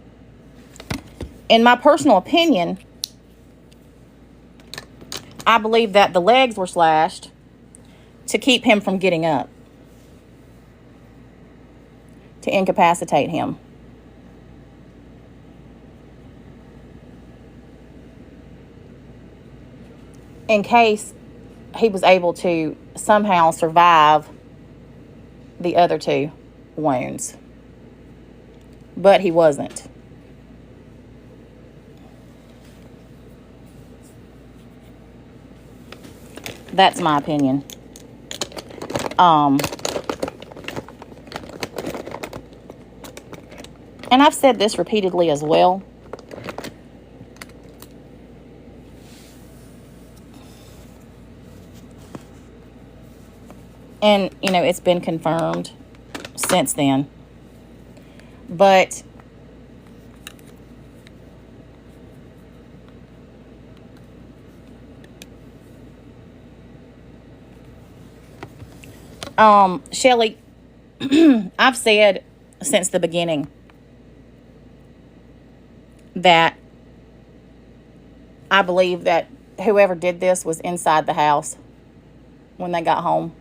In my personal opinion, I believe that the legs were slashed to keep him from getting up, to incapacitate him. In case he was able to somehow survive the other 2 wounds. But he wasn't. That's my opinion. And I've said this repeatedly as well. And, it's been confirmed since then. But Shelly, I've said since the beginning that I believe that whoever did this was inside the house when they got home.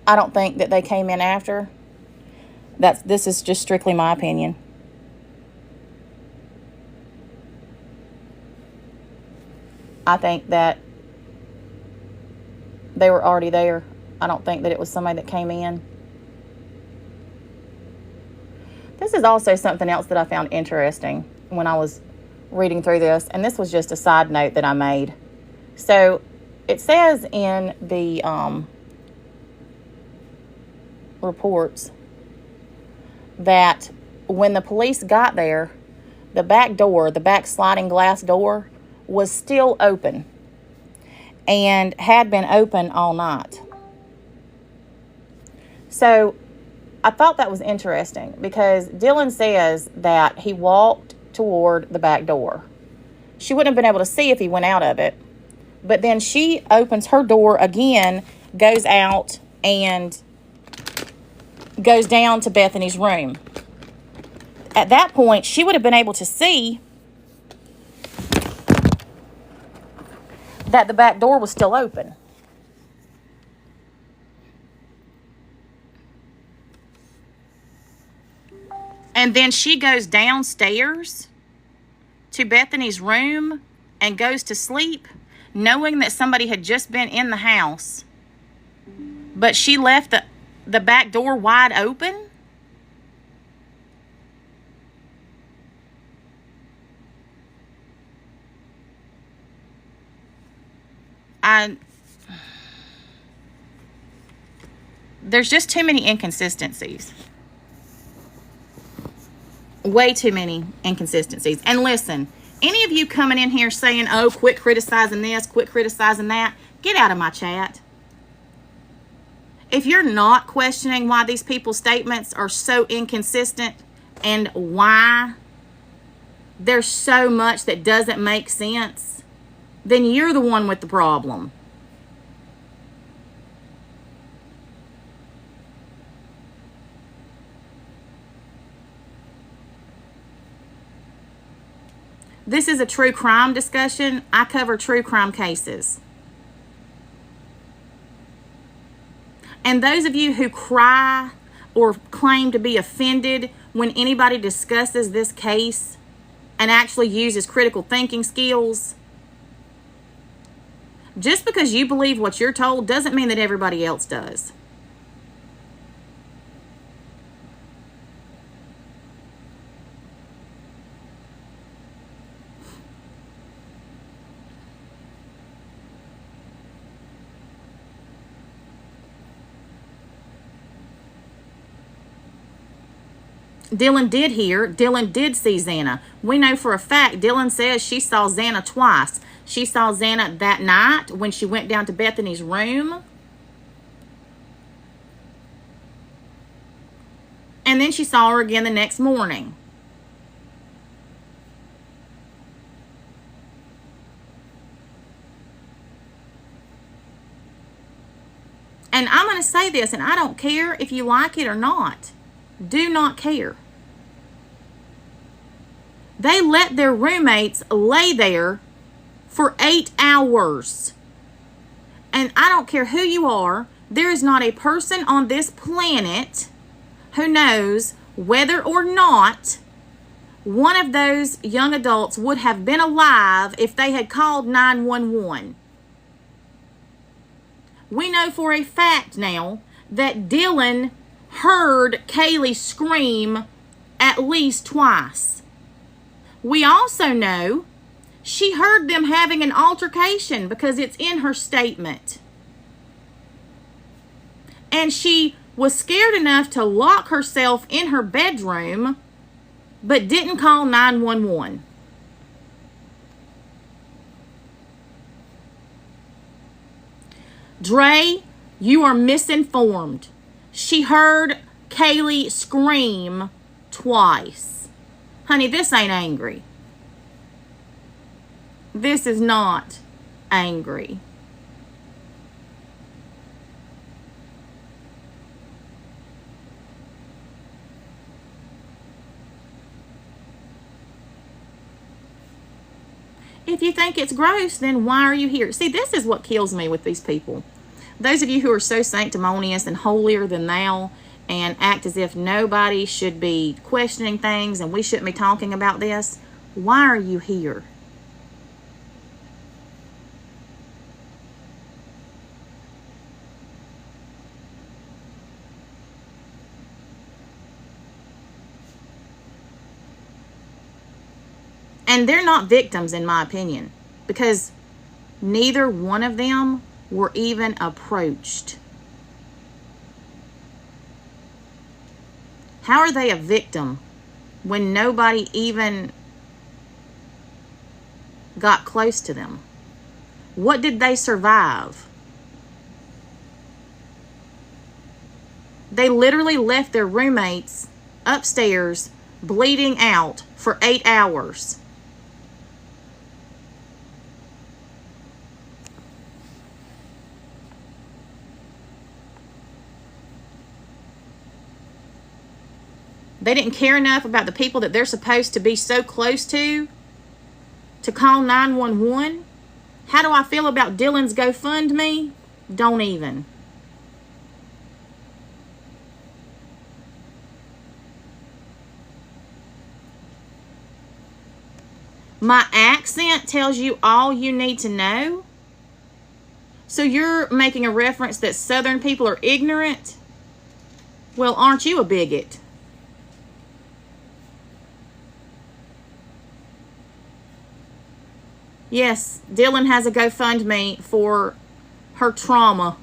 I don't think that they came in after. This is just strictly my opinion. I think that they were already there. I don't think that it was somebody that came in. This is also something else that I found interesting when I was reading through this, and this was just a side note that I made. So it says in the reports that when the police got there, the back door, the back sliding glass door, was still open and had been open all night. So I thought that was interesting because Dylan says that he walked toward the back door. She wouldn't have been able to see if he went out of it. But then she opens her door again, goes out, and goes down to Bethany's room. At that point, she would have been able to see that the back door was still open. And then she goes downstairs to Bethany's room and goes to sleep, knowing that somebody had just been in the house. But she left the back door wide open. There's just too many inconsistencies. Way too many inconsistencies. And listen, any of you coming in here saying, oh, quit criticizing this, quit criticizing that, get out of my chat. If you're not questioning why these people's statements are so inconsistent and why there's so much that doesn't make sense, then you're the one with the problem. This is a true crime discussion. I cover true crime cases. And those of you who cry or claim to be offended when anybody discusses this case and actually uses critical thinking skills, just because you believe what you're told doesn't mean that everybody else does. Dylan did see Xana. We know for a fact, Dylan says she saw Xana twice. She saw Xana that night when she went down to Bethany's room. And then she saw her again the next morning. And I'm going to say this, and I don't care if you like it or not. Do not care. They let their roommates lay there for 8 hours. And I don't care who you are, there is not a person on this planet who knows whether or not one of those young adults would have been alive if they had called 911. We know for a fact now that Dylan heard Kaylee scream at least twice. We also know she heard them having an altercation because it's in her statement. And she was scared enough to lock herself in her bedroom, but didn't call 911. Dre, you are misinformed. She heard Kaylee scream twice. Honey, this ain't angry. This is not angry. If you think it's gross, then why are you here? See, this is what kills me with these people. Those of you who are so sanctimonious and holier than thou and act as if nobody should be questioning things and we shouldn't be talking about this, why are you here? And they're not victims, in my opinion, because neither one of them were even approached. How are they a victim when nobody even got close to them? What did they survive? They literally left their roommates upstairs bleeding out for 8 hours. They didn't care enough about the people that they're supposed to be so close to call 911. How do I feel about Dylan's GoFundMe? Don't even. My accent tells you all you need to know. So you're making a reference that Southern people are ignorant? Well, aren't you a bigot? Yes, Dylan has a GoFundMe for her trauma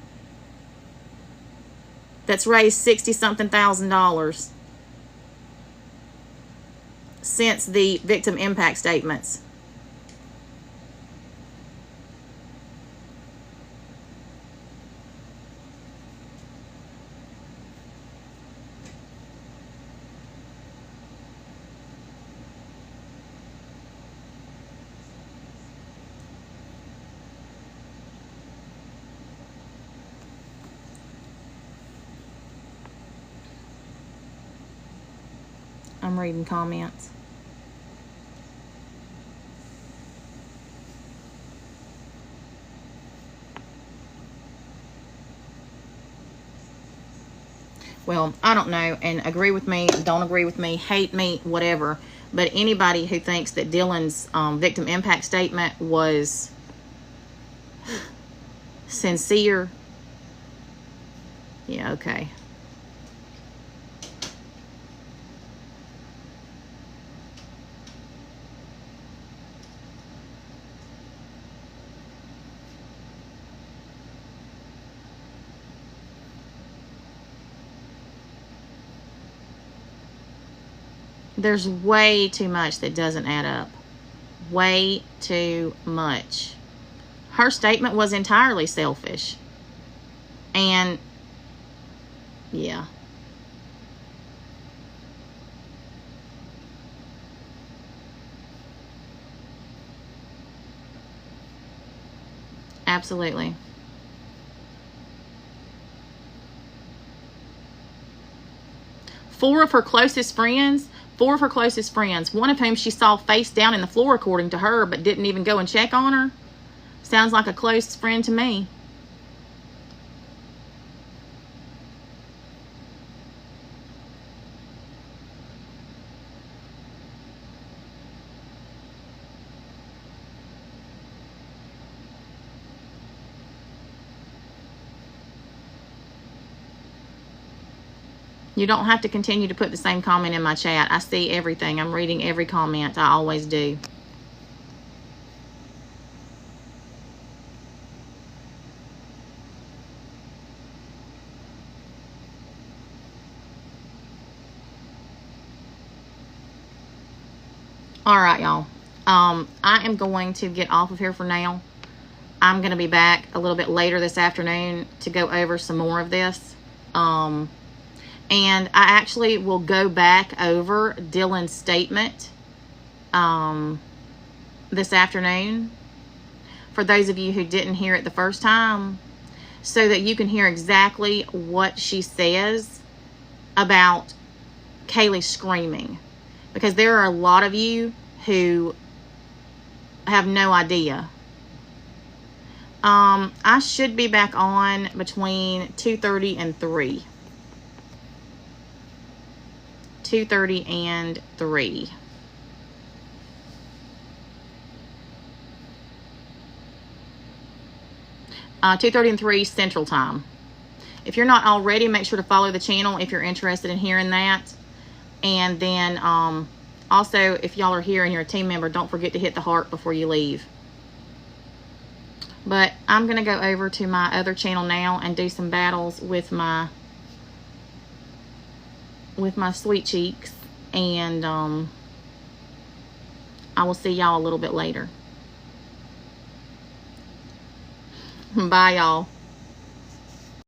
that's raised $60-something thousand since the victim impact statements. I'm reading comments. Well, I don't know, and agree with me, don't agree with me, hate me, whatever. But anybody who thinks that Dylan's victim impact statement was sincere, yeah, okay. There's way too much that doesn't add up. Way too much. Her statement was entirely selfish. And, yeah. Absolutely. Four of her closest friends, one of whom she saw face down in the floor according to her, but didn't even go and check on her. Sounds like a close friend to me. You don't have to continue to put the same comment in my chat. I see everything. I'm reading every comment. I always do. All right, y'all. I am going to get off of here for now. I'm going to be back a little bit later this afternoon to go over some more of this. And I actually will go back over Dylan's statement this afternoon for those of you who didn't hear it the first time, so that you can hear exactly what she says about Kaylee screaming. Because there are a lot of you who have no idea. I should be back on between 2:30 and 3. 2:30 and 3. Uh, 2:30 and 3 Central Time. If you're not already, make sure to follow the channel if you're interested in hearing that. And then also, if y'all are here and you're a team member, don't forget to hit the heart before you leave. But I'm going to go over to my other channel now and do some battles with my sweet cheeks. And I will see y'all a little bit later. Bye, y'all.